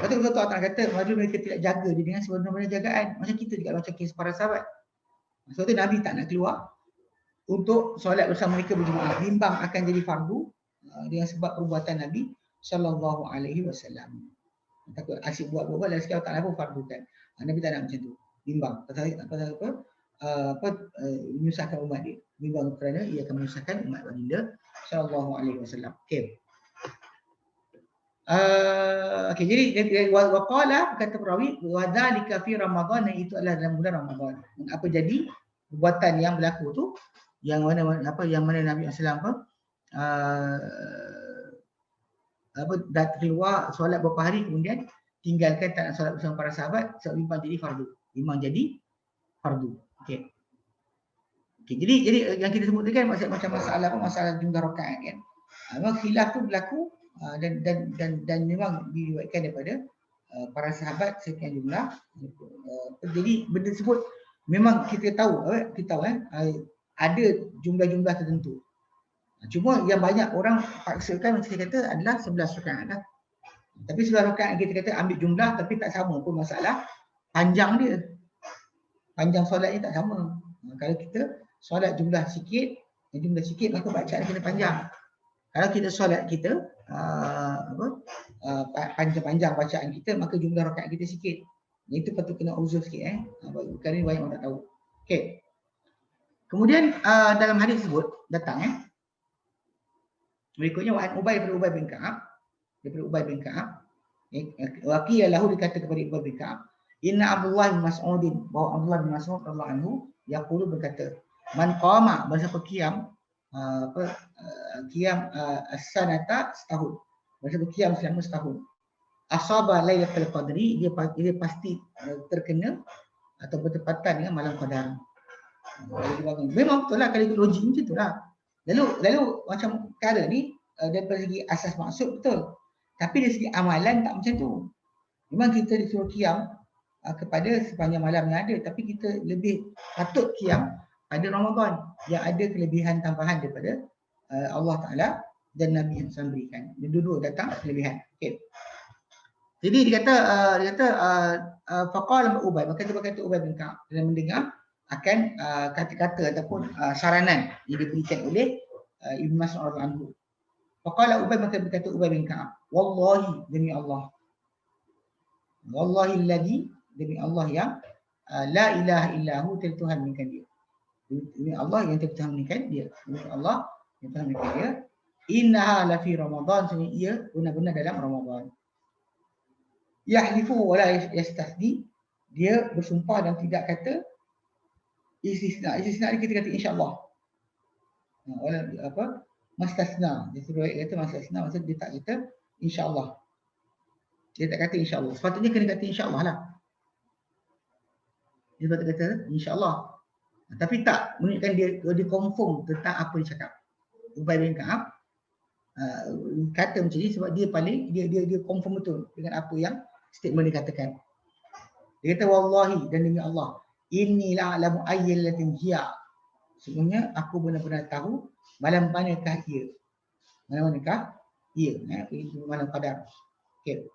Betul Allah Taala kata maju mereka tidak jaga dia dengan sebenar-benar jagaan. Macam kita juga, macam kes para sahabat. Sebab tu Nabi tak nak keluar untuk solat bersama mereka berjemaah, bimbang akan jadi fardu dengan sebab perbuatan Nabi sallallahu alaihi wasallam. Takut asyik buat dan sekarang tak pun fardukan. Nabi tak nak macam tu. Bimbang pasal menyusahkan umat dia. Bimbang kerana ia akan menyusahkan umat baginda sallallahu alaihi wasallam. Okey. Okey, jadi waqala kata perawi wa dzalika fi Ramadan, itu adalah dalam bulan Ramadan. Apa jadi perbuatan yang berlaku tu yang mana Nabi sallallahu dah keluar solat beberapa hari, kemudian tinggalkan tak nak solat bersama para sahabat sebab bimbang jadi fardu. Okey. Jadi yang kita sebut tadi kan macam masalah jumlah rakaat kan. Memang khilaf tu berlaku dan memang diriwayatkan daripada para sahabat sekian jumlah. Jadi benda tersebut memang kita tahu ada jumlah-jumlah tertentu. Cuma yang banyak orang paksakan macam saya kata adalah 11 rakaat lah. Tapi 11 rakaat kita kata ambil jumlah tapi tak sama pun masalah panjang dia. Panjang solatnya tak sama. Kalau kita solat jumlah sikit maka bacaan kena panjang. Kalau kita solat kita panjang bacaan kita, maka jumlah rakaat kita sikit. Itu patut kena uzur sikit kerana banyak orang tak tahu. Okey. Kemudian dalam hadis tersebut datang berikutnya Ubay bin Ka'ab, Waqiyah lahu, dikata kepada Ubay bin Ka'ab, inna Abdullah bin Mas'udin, bahawa Abdullah bin Mas'ud radhiyallahu anhu yaqulu, berkata, man qama, bersiapa qiyam as-sanata, setahun, bersiapa qiyam selama setahun, asaba lailatul qadri, dia pasti terkena atau bertepatan dengan malam qadar. Memang betul lah, kalau ikut logik macam tu lah. Lalu macam perkara ni daripada segi asas maksud betul. Tapi dari segi amalan tak macam tu. Memang kita disuruh qiyam kepada sepanjang malam yang ada, tapi kita lebih patut qiyam pada Ramadan yang ada kelebihan tambahan daripada Allah Ta'ala dan Nabi yang SAW berikan. Dua-dua datang kelebihan. Okay. Jadi dia kata faqala Ubay, maka dia berkata Ubay bin Ka'ab dalam mendengar akan kata-kata ataupun saranan yang diberikan oleh Ibn Mas'ud radhiyallahu anhu. Faqala Ubay, maka berkata Ubay bin Ka'ab, wallahi, demi Allah, wallahi alladhi, demi Allah yang la ilaha illahu, tiada Tuhan melainkan dia. Demi Allah yang tiada Tuhan melainkan dia. Demi Allah yang Tuhan melainkan dia. Innaha la fi Ramadan, sebenarnya ia benar-benar dalam Ramadan. Yahlifu wa la yastahdi, dia bersumpah dan tidak kata istisna. Istisna ni kita kata insya-Allah. Wala apa? Mastasna. Dia suruh kata mastasna, maksud dia tak kata insya-Allah. Dia tak kata insya-Allah. Sepatutnya kena kata insya-Allah lah. Dia patut kata insya-Allah. Tapi tak, menunjukkan dia confirm tentang apa dia cakap. Ubay bin Ka'ab kata macam ni sebab dia paling dia confirm betul dengan apa yang statement dia katakan. Dia kata wallahi, dan demi Allah, inni la'lamu ayyalatin hiya, sebenarnya aku benar-benar tahu malam manakah ia. Malam manakah ia? Itu malam qadar. Okey.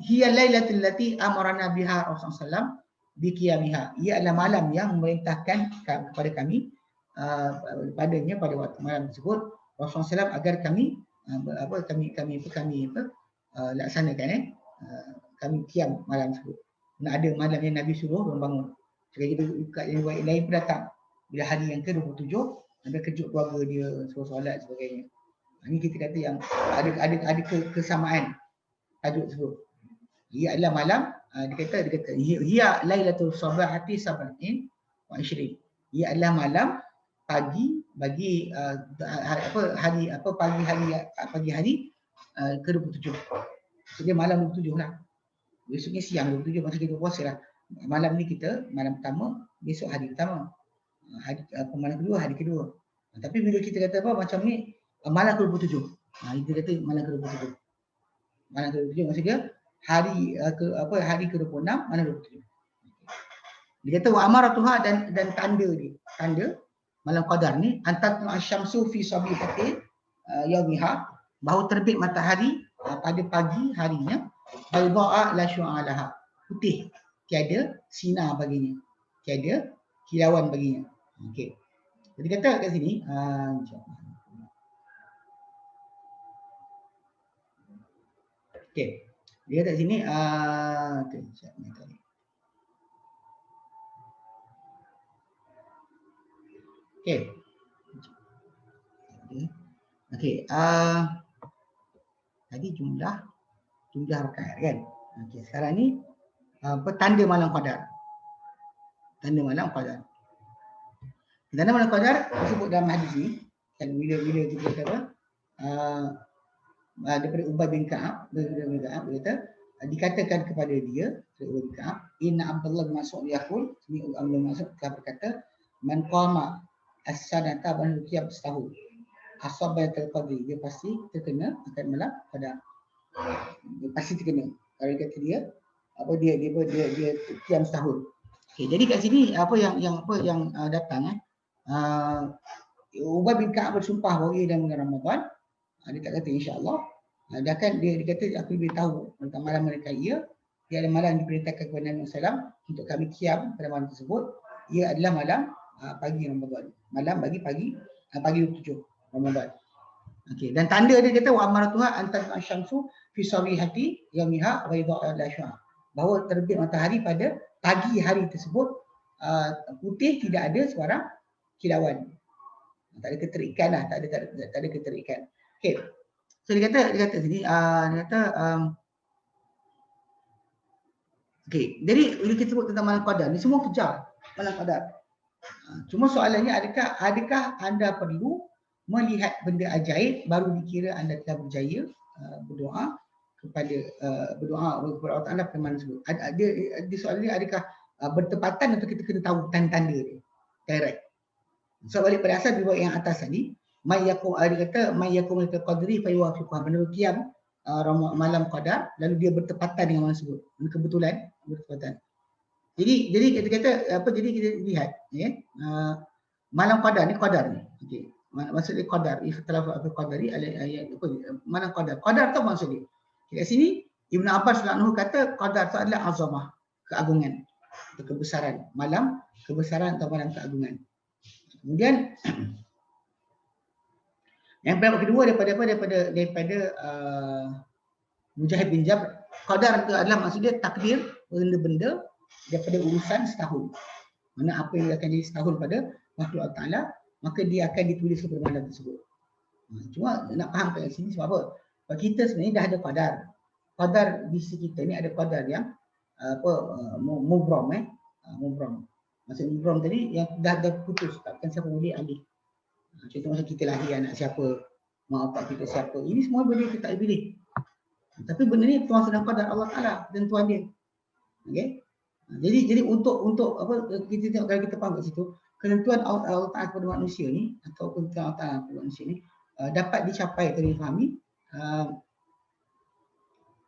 Hiya lailatul lati amarna biha Rasulullah bi qiyamiha. Ia adalah malam yang memerintahkan kepada kami padanya pada waktu malam tersebut Rasulullah SAW agar kami laksanakan kami qiyam malam tersebut. Nak ada malam yang Nabi suruh orang bangun. Sekali kita buka yang lain pun datang. Bila hari yang ke-27 ada kejut keluarga dia, suruh solat sebagainya. Ini kita kata yang ada kesamaan tajuk tersebut. Ia adalah malam dia kata hiya lailatul sabahati sab'in wa 20. Ia adalah malam pagi bagi pagi hari ke-27. Jadi malam 27 lah. Besoknya siang 27 masa kita puasa lah. Malam ni kita malam pertama, besok hari pertama. Malam kedua hari kedua. Tapi bila kita kata apa macam ni malam ke-27. Kita kata malam ke-27. Malam ke-27 maksudnya hari ke-26 malam 27. Dia kata wa amaratuha, dan tanda dia. Tanda malam qadar ni antat asyamsu fi sabihati yaumiha, bahawa terbit matahari pada pagi harinya, bayda'a la syu'alaha, putih, tiada sinar baginya, tiada kilauan baginya. Okey. Jadi kata kat sini okey. Dia kata kat sini okey. Okey. Tadi jumlah rakaat kan. Okey, sekarang ni tanda malam qadar. Tanda malam qadar. Tanda malam qadar disebut dalam hadis ni kan, bila kita kata daripada Ubay bin Ka'ab, dia kata dikatakan kepada dia, Ubay bin Ka'ab, inna Abdullah bin Mas'ud yaqul, ini Abdullah bin Mas'ud berkata, man qama as-sanata wa qiyam setahun asabatul qadri, dia pasti terkena akan malam qadar. Dia pasti terkena. Kalau kata dia qiyam setahun. Okey, jadi kat sini apa yang datang Ubay bin Ka'ab bersumpah bahawa ia dalam bulan Ramadan. Dia tak kata insya-Allah. Dia kata aku lebih tahu tentang malam mereka ia. Dia adalah malam yang diperintahkan kepada Nabi SAW untuk kami qiyam pada malam tersebut. Ia adalah malam pagi Ramadan. Malam bagi pagi 27 Ramadan. Okey, dan tanda dia kata wa amaratuha antat asyamsu fi sawihati yaumiha bayda'a la syu'a, bahawa terbit matahari pada pagi hari tersebut putih, tidak ada sebarang kilauan. Tak ada keterikan lah, tak ada keterikan. Okey. So dia kata sini okey, jadi bila kita sebut tentang malam qadar ni semua kejar malam qadar. Cuma soalannya adakah anda perlu melihat benda ajaib baru dikira anda telah berjaya berdoa, kepada berdoa kepada Allah Taala pada malam tersebut. Ada soalan ni, adakah bertepatan atau kita kena tahu tanda-tanda dia direct. So balik pada asal dua yang atas tadi, may yakum, dia kata may yakum al-qadri fa yuwafiquha, benda qiyam malam qadar lalu dia bertepatan dengan malam tersebut. Kebetulan bertepatan. Jadi kita kata apa, jadi kita lihat ya, malam qadar ni okey. Maksud dia qadar, ikhtilaf al-qadari ayat apa, malam qadar. Qadar tu maksud dia. Kat sini Ibn Abbas radhiyallahu anhu kata qadar tu adalah azamah, keagungan, kebesaran, malam kebesaran atau malam keagungan. Kemudian yang pendapat kedua daripada Mujahid bin Jabr, qadar itu adalah maksud dia takdir benda-benda daripada urusan setahun. Mana apa yang akan jadi setahun pada waktu Allah Taala, maka dia akan ditulis kepada malam tersebut. Cuma nak faham kat sini sebab apa? Sebab kita sebenarnya dah ada qadar. Qadar di sisi kita ni ada qadar yang mubram mubram. Maksud mubram tadi yang dah putus, takkan siapa boleh alih. Contoh macam kita lahir anak siapa, mak bapak kita siapa. Ini semua benda kita tak pilih. Tapi benda ni tuan sedang qadar Allah Taala, tentuan dia. Okey. Jadi untuk apa, kita tengok kalau kita faham kat situ, ketentuan Allah Taala kepada manusia ni ataupun Allah Taala kepada manusia ni dapat dicapai atau difahami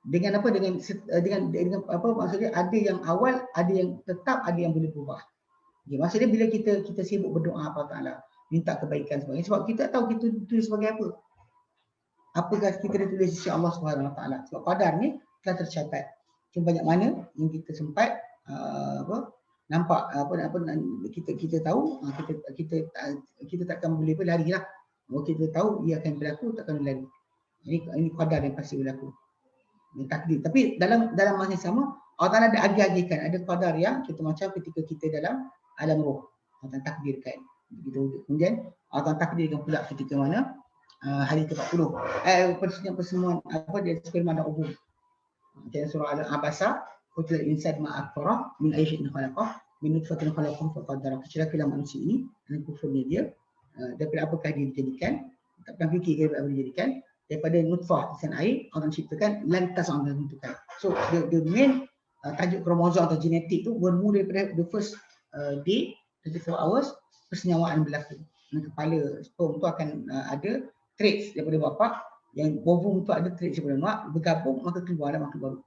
dengan apa, dengan apa, maksudnya ada yang awal, ada yang tetap, ada yang boleh berubah. Okay, maksudnya bila kita sibuk berdoa Allah Taala, minta kebaikan sebagainya, sebab kita tak tahu kita tulis sebagai apa. Apakah kita dah tulis sisi Allah Subhanahu Wa Taala. Sebab qadar ni telah tercatat. Cuma banyak mana yang kita sempat nampak kita tahu, kita takkan boleh lari lah. Kalau kita tahu ia akan berlaku, takkan lari. Ini qadar yang pasti berlaku. Ini takdir. Tapi dalam masa yang sama, Allah Taala ada agih-agihkan, ada qadar yang kita macam ketika kita dalam alam roh, Allah Taala takdirkan. Kemudian Allah Taala takdirkan pula ketika mana hari ke-40 persemuan apa dia firman dan umum. Dalam surah Al-Abasa, qutila insan ma akfara min ayyi shay'in khalaqah min nutfatin khalaqahu faqaddara. Kecelakaanlah manusia ini dan kufurnya dia, daripada apakah dia dijadikan, tak pernah fikir daripada apa dia dijadikan, daripada nutfah insan air Allah ciptakan, lantas Allah tentukan. So the main tajuk kromosom atau genetik tu bermula daripada the first day 24 hours persenyawaan berlaku. Dan kepala sperm tu akan ada traits daripada bapa, yang ovum tu ada traits daripada mak, bergabung maka keluarlah makhluk baru.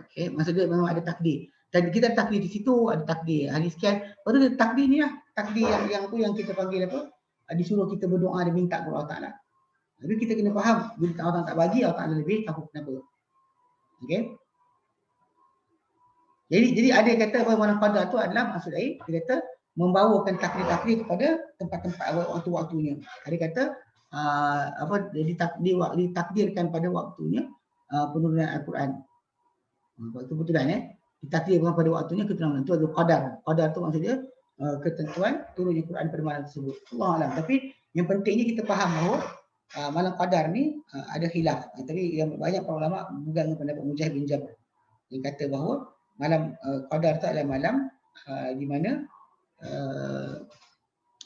Okey, maksudnya memang ada takdir. Dan kita ada takdir di situ, ada takdir hari sekian. Baru ada takdir ni lah, takdir yang tu yang kita panggil apa? Disuruh kita berdoa dan minta kepada Allah Taala. Jadi kita kena faham, bila Allah tak bagi, Allah Taala lebih tahu kenapa. Okey. Jadi ada yang kata bahawa malam qadar tu adalah maksud dia kata membawakan takdir-takdir kepada tempat-tempat waktu-waktunya. Ada kata ditakdirkan pada waktunya penurunan Al-Quran. Waktu kebetulan ditakdirkan pada waktunya keturunan itu adalah qadar. Qadar tu maksudnya ketentuan turunnya Quran pada malam tersebut. Allah alam. Tapi yang pentingnya kita faham bahawa malam qadar ni ada khilaf. Tapi yang banyak para ulama pegang pendapat Mujahid bin Jabr yang kata bahawa malam qadar tu adalah malam di mana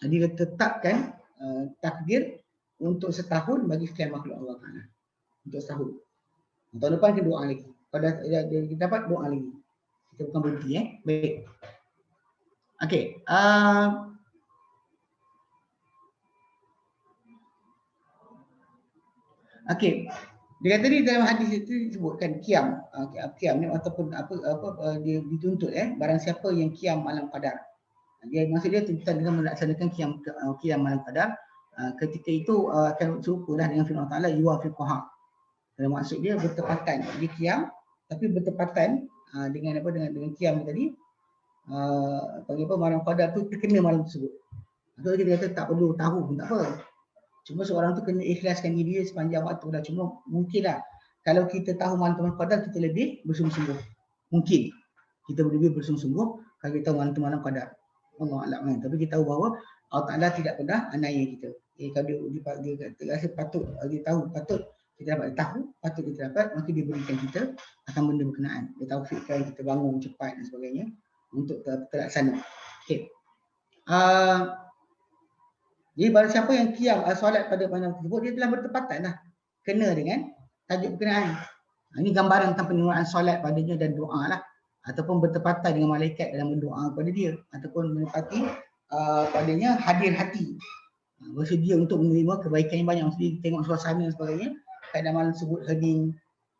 ditetapkan takdir untuk setahun bagi sekian makhluk Allah Taala. Untuk setahun. Tahun depan kita doa lagi. Pada kita dapat doa lagi. Kita bukan berhenti Baik. Okey. Okey. Dia kata ni dalam hadis itu disebutkan qiyam. Qiyam ni ataupun dia dituntut barang siapa yang qiyam malam qadar. Dia maksud dia tuntutan dengan melaksanakan qiyam malam qadar. Ketika itu akan serupalah dengan firman Allah Taala yuwafiquha. Dalam maksud dia bertepatan. Dia qiyam tapi bertepatan dengan apa, dengan qiyam tadi. Panggil apa, malam qadar tu terkena malam tersebut. Atau kita kata tak perlu tahu pun tak apa. Cuma seorang tu kena ikhlaskan diri dia sepanjang waktu dah. Cuma mungkinlah kalau kita tahu malam qadar kita lebih bersungguh-sungguh. Mungkin kita lebih bersungguh-sungguh kalau kita tahu malam qadar. Allah Alam. Tapi kita tahu bahawa Allah Taala tidak pernah aniaya kita. Kalau dia rasa patut, dia tahu patut kita dapat tahu, patut kita dapat, maka dia berikan kita akan benda berkenaan. Dia taufikkan kita bangun cepat dan sebagainya untuk terlaksana. Okey. Jadi barang siapa yang qiyam solat pada malam tersebut, dia telah bertepatan lah kena dengan tajuk berkenaan. Ini gambaran tentang penerimaan solat padanya dan doa lah, ataupun bertepatan dengan malaikat dalam berdoa kepada dia, ataupun menepati padanya hadir hati, bersedia untuk menerima kebaikan yang banyak. Maksudnya tengok suasana dan sebagainya, keadaan malam tersebut hening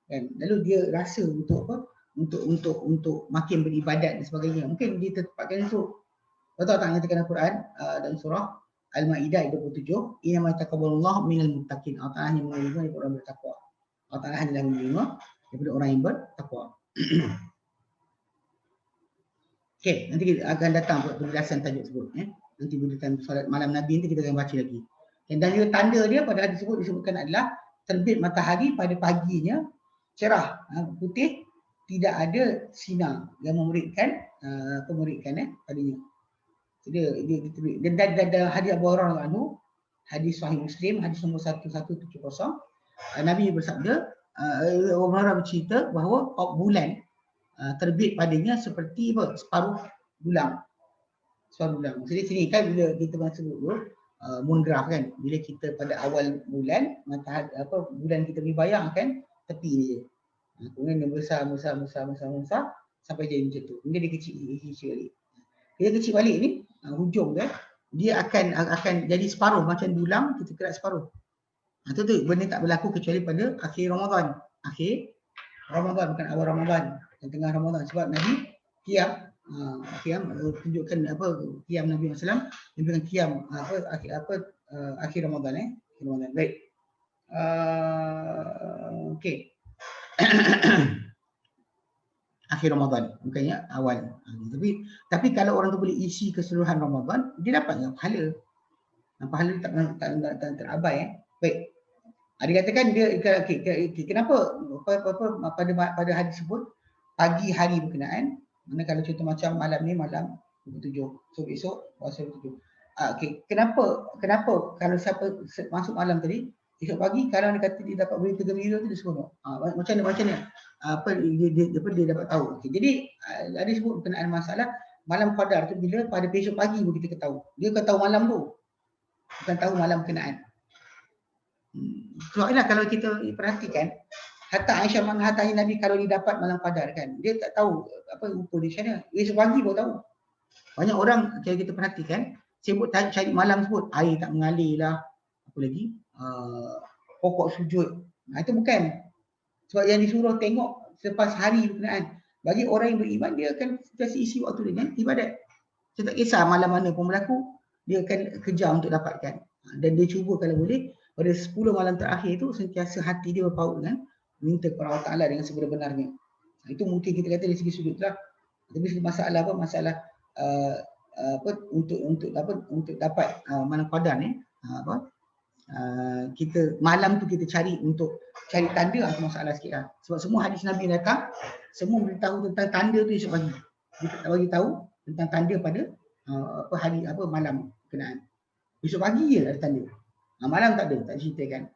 kan, lalu dia rasa untuk apa, untuk makin beribadat dan sebagainya. Mungkin dia tertempatkan itu. Betul tak nyatakan Al-Quran dalam surah Al-Maidah ayat 27, inna ma taqabbalallahu minal muttaqin, Allah Taala hanya menerima daripada orang bertakwa. Allah Taala hanya menerima daripada orang yang bertakwa. Okey, nanti kita akan datang penjelasan tajuk tersebut. Nanti bila solat malam Nabi nanti kita akan baca lagi. Dan juga tanda dia pada hadis tersebut disebutkan adalah terbit matahari pada paginya cerah, putih, tidak ada sinar yang memuridkan padanya. Dan hadis Abu Hurairah anhu, hadis Sahih Muslim, hadis nombor 1170, Nabi bersabda, Abu Hurairah bercerita bahawa bulan terbit padanya seperti apa? Separuh bulan. Maksudnya sini kan bila kita sebut dulu moon graph kan, bila kita pada awal bulan, matahari bulan kita boleh bayangkan tepi dia. Kemudian dia besar sampai jadi macam tu. Kemudian dia kecil balik. Dia kecil balik ni, hujung dia akan jadi separuh macam bulan, kita kira separuh. Itu tu benda tak berlaku kecuali pada akhir Ramadan. Akhir Ramadan bukan awal Ramadan, dan tengah Ramadan, sebab Nabi qiyam tunjukkan apa qiyam Nabi sallallahu alaihi wasallam, qiyam akhir Ramadan Ramadan. Baik. Okey. Akhir Ramadan, bukannya awal. Tapi kalau orang tu boleh isi keseluruhan Ramadan, dia dapat pahala. Pahala tak terabai. Baik. Dikatakan dia kenapa pada hadis tersebut pagi hari berkenaan, mana kalau contoh macam malam ni malam 27, so besok puasa 27. Okey, kenapa kalau siapa masuk malam tadi, esok pagi kalau dia kata dia dapat berita gembira tu dia seronok. Macam mana dia dapat tahu. Okey, jadi ada sebut berkenaan masalah malam qadar tu bila pada besok pagi pun kita tahu. Dia akan tahu malam tu, bukan tahu malam berkenaan. Sebablah kalau kita perhatikan, hatta Aisyah mengatakan Nabi kalau dia dapat malam qadar kan, dia tak tahu apa rupa dia macam mana. Esok pagi baru tahu. Banyak orang kalau kita perhatikan sibuk cari malam sebut air tak mengalir lah, apa lagi pokok sujud. Itu bukan. Sebab yang disuruh tengok selepas hari berkenaan. Bagi orang yang beriman, dia akan sentiasa isi waktu dengan ibadat. Dia tak kisah malam mana pun berlaku, dia akan kejar untuk dapatkan. Dan dia cuba kalau boleh pada 10 malam terakhir tu sentiasa hati dia berpaut dengan minta kepada Allah Taala dengan sebenar-benarnya. Itu mungkin kita kata dari segi sudut lah. Tapi masalah untuk dapat malam qadar ni, kita malam tu kita cari untuk cari tanda, itu masalah sikit lah. Sebab semua hadis Nabi datang, semua beritahu tentang tanda tu esok pagi. Dia tak bagi tahu tentang tanda pada malam berkenaan. Esok pagi je ada tanda. Malam tak ada, tak ceritakan.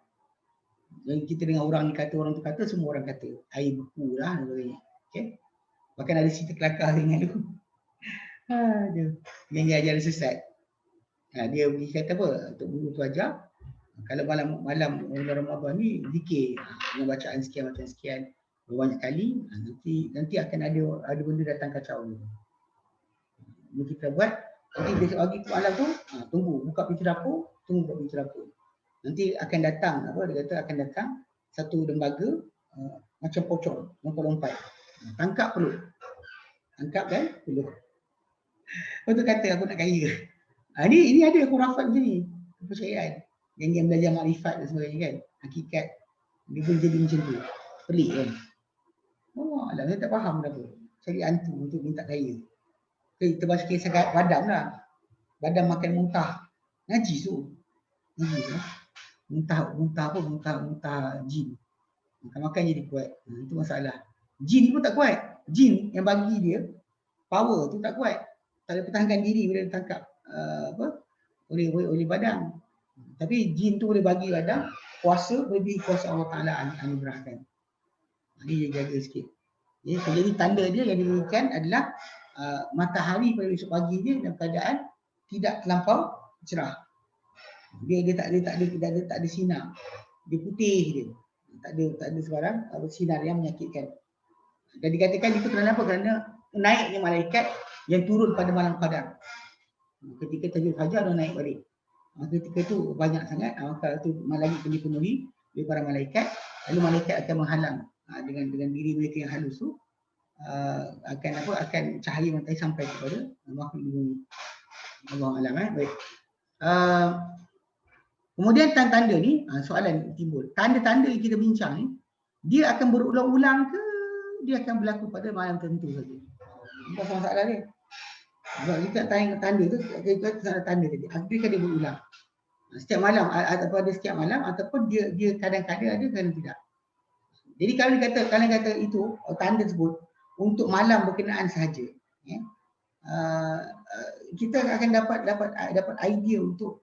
Jadi kita dengar orang ni kata, orang tu kata, semua orang kata air beku lah dan sebagainya. Okay? Bahkan ada cerita kelakar dengan tu. Yang dia ajar sesat. Dia pergi kata apa? Untuk guru tu ajar, kalau malam bulan Ramadan ni zikir dengan bacaan sekian macam sekian banyak kali, nanti akan ada benda datang kacau ni. Bila kita buat, nanti besok pagi malam tu tunggu buka pintu dapur, nanti akan datang dia kata akan datang satu lembaga macam pocong lompat-lompat, tangkap peluh, tangkap kan peluh. Betul kata aku nak kaya. Ini ada khurafat macam ni, kepercayaan yang belajar makrifat dan sebagainya kan, hakikat dia boleh jadi macam tu, pelik kan. Alah, saya tak faham kenapa cari hantu untuk minta kaya. Kita baca kisah Badam lah. Badam makan muntah, najis tu. Muntah jin. Makan jadi kuat. Itu masalah. Jin pun tak kuat. Jin yang bagi dia power tu tak kuat. Tak boleh pertahankan diri bila ditangkap oleh Badam. Tapi jin tu boleh bagi Badam kuasa lebih kuasa Allah Taala anugerahkan. Dia jaga sikit. Jadi tanda dia yang diberikan adalah matahari pada esok pagi dia dalam keadaan tidak terlampau cerah. Dia tak ada sinar. Dia putih dia. tak ada sebarang sinar yang menyakitkan. Dan dikatakan itu kerana apa? Kerana naiknya malaikat yang turun pada malam Qadar. Ketika tahajud fajar dia naik balik. Ketika itu banyak sangat, maka itu lagi dipenuhi oleh para malaikat. Lalu malaikat akan menghalang dengan diri mereka yang halus tu, akan cahaya matahari sampai kepada makhluk di bumi. Allah alam. Baik. Kemudian tanda-tanda ni, soalan timbul. Tanda-tanda yang kita bincang ni, dia akan berulang-ulang ke dia akan berlaku pada malam tertentu saja? Bukan masalah dia. Sebab kita tanya tanda tu, kita tanda tadi. Adakah dia berulang? Setiap malam, ataupun ada setiap malam, ataupun dia kadang-kadang ada, kadang tidak. Jadi kalau kata itu, tanda tersebut, untuk malam berkenaan sahaja, ya, kita akan dapat idea untuk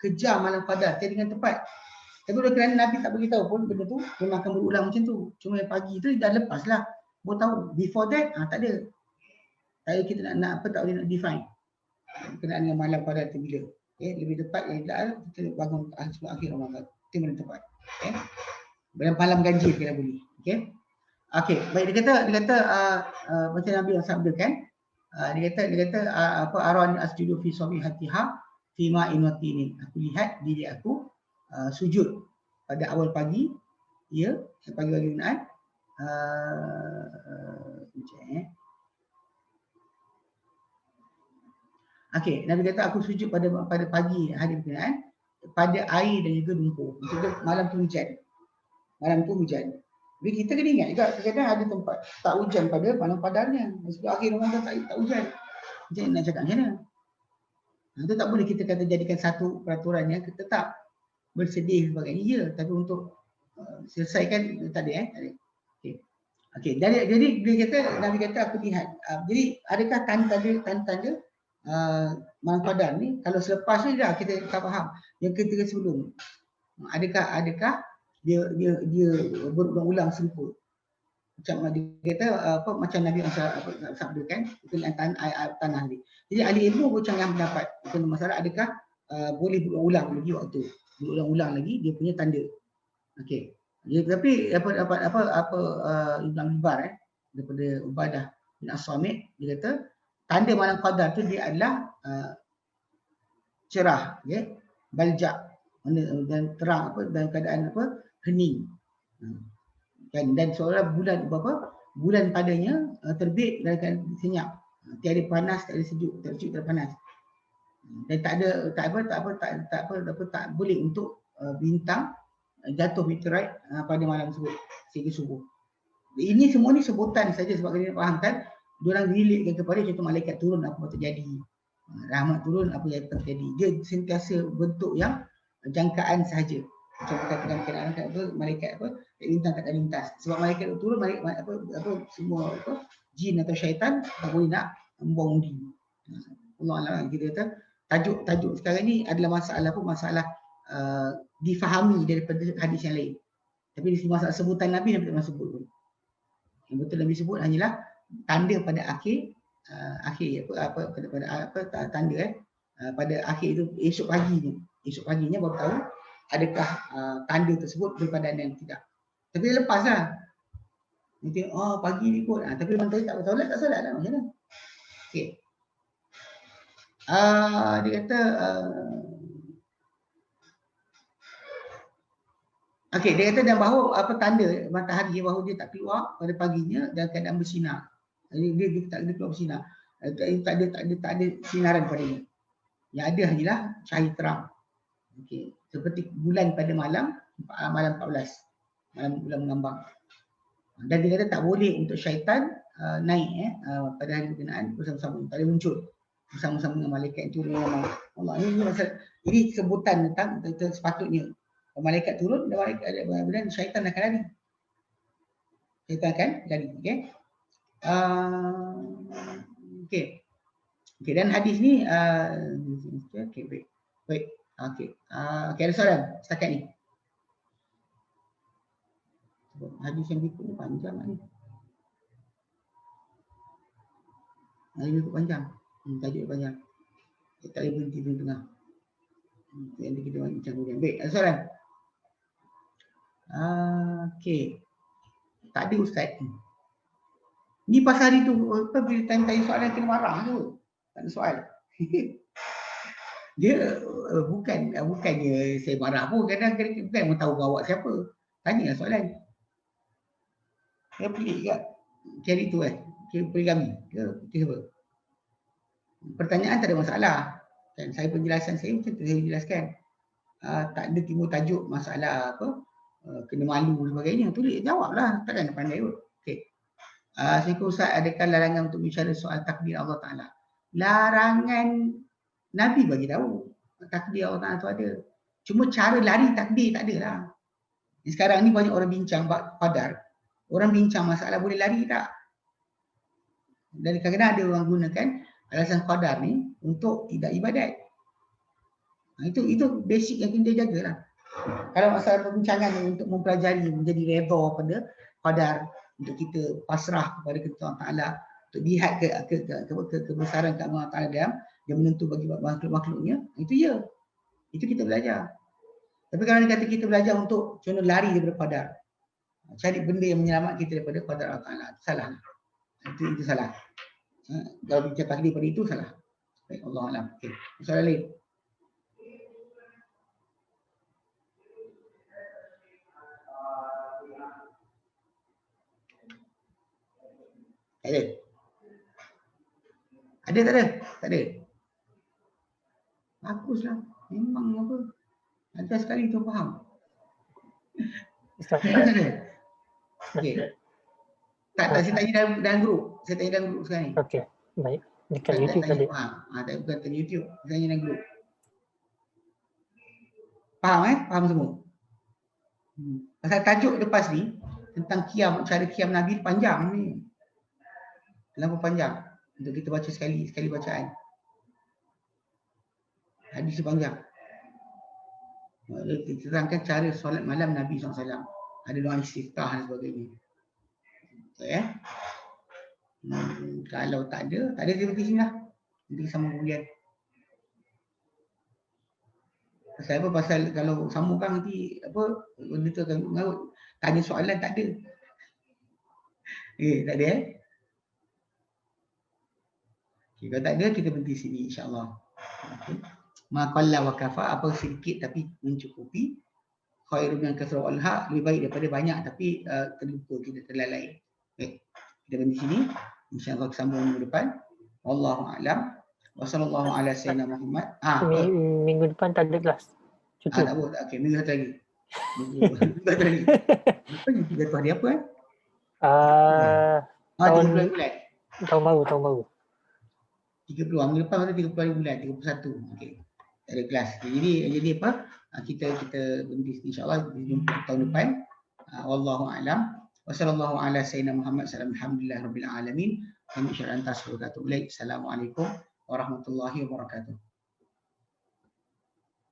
kejar malam Qadar dengan tepat. Tapi oleh kerana Nabi tak beritahu pun benda tu memang akan berulang macam tu. Cuma pagi tu dah lepas lah. Baru tahu. Before that, tak ada. Tapi kita nak apa tak boleh nak define. Berkenaan dengan malam Qadar tu bila. Okay? Lebih tepat yang tidak kita bangun sebelum akhir Ramadan. Itu yang tepat. Okay? Malam ganjil kita boleh. Okay? Okay. Baik, dia kata macam Nabi yang sabdakan. Dia kata arwani asjudu fi sabihatiha fi ma'in wa tinin. Aku lihat diri aku sujud pada awal pagi, ya, pagi-pagi berkenaan. Okey, Nabi kata aku sujud pada pagi hari berkenaan pada air dan juga lumpur. Maksudnya malam tu hujan. Malam tu hujan. Jadi kita kena ingat juga kadang-kadang ada tempat tak hujan pada malam padarnya. Maksudnya akhir Ramadan tak hujan. Macam nak cakap macam mana? Itu tak boleh kita kata jadikan satu peraturan yang tetap bersedih sebagainya, ya, tapi untuk selesaikan tak ada. Okey. Jadi dia kata, Nabi kata aku lihat. Jadi adakah tanda-tanda malam Qadar ni kalau selepas ni dah kita tak faham. Yang ketika sebelum adakah dia berulang-ulang serupa. Macam dia kata macam Nabi sabdakan itu ayat tanah ni. Jadi ahli ilmu macam yang pendapat tentang masalah adakah boleh berulang lagi waktu. Berulang-ulang lagi dia punya tanda. Okey. Ya, tapi Ibn Al-Bar daripada Ubadah bin As-Samit dia kata tanda malam Qadar tu dia adalah cerah, ya, baljak dan terang dalam keadaan hening. Dan seolah bulan padanya terbit dalam keadaan senyap. Tiada panas, tak ada sejuk, tak sejuk, tak ada panas. Dan tak boleh untuk bintang jatuh meteorit pada malam tersebut sehingga subuh. Ini semua ni sebutan saja sebab kena fahamkan diorang relate kepada contoh malaikat turun apa yang terjadi. Rahmat turun apa yang terjadi. Dia sentiasa bentuk yang jangkaan sahaja. Macam katakan kenaan malaikat bintang tak akan lintas. Sebab malaikat turun semua jin atau syaitan tak boleh nak membuang undi. Allah Allah kita kata tajuk sekarang ni adalah masalah difahami daripada hadis yang lain. Tapi di masalah sebutan Nabi tak sebut pun. Yang betul Nabi sebut hanyalah tanda pada akhir tanda pada akhir itu esok paginya baru tahu adakah tanda tersebut berpadanan dan tidak. Tapi lepas lah. Nanti pagi ni kot. Tapi memang tadi tak solat lah macam mana. Okey. Dia kata okey, dia kata dan bahawa tanda matahari bahawa dia tak keluar pada paginya dalam keadaan bersinar. Jadi dia tak keluar bersinar. Tak ada sinaran padanya. Yang ada hanyalah cahaya terang. Okey, seperti bulan pada malam 14. Malam bulan mengambang. Dan dia kata tak boleh untuk syaitan naik pada hari berkenaan bersama-sama. Tak boleh muncul bersama-sama dengan malaikat itu dengan Allah. Ini sebutan tentang sepatutnya malaikat turun dan syaitan akan lari. Okey. Okey, dan hadis ni baik. Okey, ada soalan setakat ni? Hadis yang berikut ni panjang ni. Hadis berikut panjang. Tajuk panjang. Tak boleh berhenti di tengah. Yang kita bincang kemudian. Baik, ada soalan? Okey. Tak ada ustaz. Ni pasal hari tu apa bila tanya soalan kena marah tu. Tak ada soal. Dia bukannya saya marah pun, kadang-kadang bukan mau tahu awak siapa. Tanya soalan. Saya pelik juga. Cari tu kan. Kira poligami ke siapa? Pertanyaan tak ada masalah. Dan saya penjelasan saya macam tu saya jelaskan. Tak ada timbul tajuk masalah apa kena malu dan sebagainya. Tulis jawablah. Takkan pandai kot. Okey. Assalamualaikum Ustaz, adakah larangan untuk bicara soal takdir Allah Ta'ala? Larangan Nabi bagi tahu. Takdir Allah Ta'ala tu ada. Cuma cara lari takdir tak ada lah. Sekarang ni banyak orang bincang qadar. Orang bincang masalah boleh lari tak? Dan kadang-kadang ada orang gunakan alasan qadar ni untuk tidak ibadat. Itu basic yang kita jagalah. Kalau masalah perbincangan ni untuk mempelajari menjadi redha pada qadar, untuk kita pasrah kepada Allah Ta'ala, untuk lihat kebesaran Allah Ta'ala dalam yang menentu bagi makhluk-makhluknya, itu ya. Itu kita belajar. Tapi kalau dia kata kita belajar untuk contoh lari daripada qadar, cari benda yang menyelamat kita daripada qadar Allah Ta'ala, salah. Itu salah. Kalau bincang takdir pada itu salah. Baik, Allah Alam. Okey. Soalan lain. Tak ada. Ada tak ada? Tak ada. Baguslah. Memang apa? Ada sekali tu faham. Tak ada. Okey. Tak, saya tanya dalam grup. Saya tanya dalam grup sekarang ni. Okey, baik. Dekat YouTube tadi. Tak bukan tanya YouTube. Saya tanya dalam grup. Faham Faham semua? Pasal tajuk lepas ni tentang qiyam, cara qiyam Nabi panjang ni. Terlalu panjang untuk kita baca sekali bacaan. Hadis panjang. Kita terangkan cara solat malam Nabi SAW. Ada doa istiftah dan sebagainya. Okay, kalau tak ada dia berhenti sini lah. Nanti sama kemudian. Pasal apa? Pasal kalau sambungkan nanti apa? Benda tu akan mengarut. Tanya soalan tak ada. Tak ada Okay, kalau tak ada kita berhenti sini insya-Allah. Okay. Ma qalla wa kafa, apa sedikit tapi mencukupi. Khairun min kasratil haq, lebih baik daripada banyak tapi terlupa, kita terlalai. Baik. Kita berhenti sini. Insya-Allah sambung minggu depan. Wallahu a'lam. Wa sallallahu ala sayyidina Muhammad. Minggu depan tak ada kelas. Tak apa. Okey, minggu satu lagi. Minggu lagi. Apa ni? Tiga hari apa tahun baru. 30 minggu depan atau 30 hari bulan, 31. Okey. Tak ada kelas. Jadi apa? Kita berhenti insya-Allah tahun depan. Wallahu a'lam. Wa sallallahu ala sayyidina Muhammad alhamdulillah rabbil alamin. Assalamualaikum warahmatullahi wabarakatuh.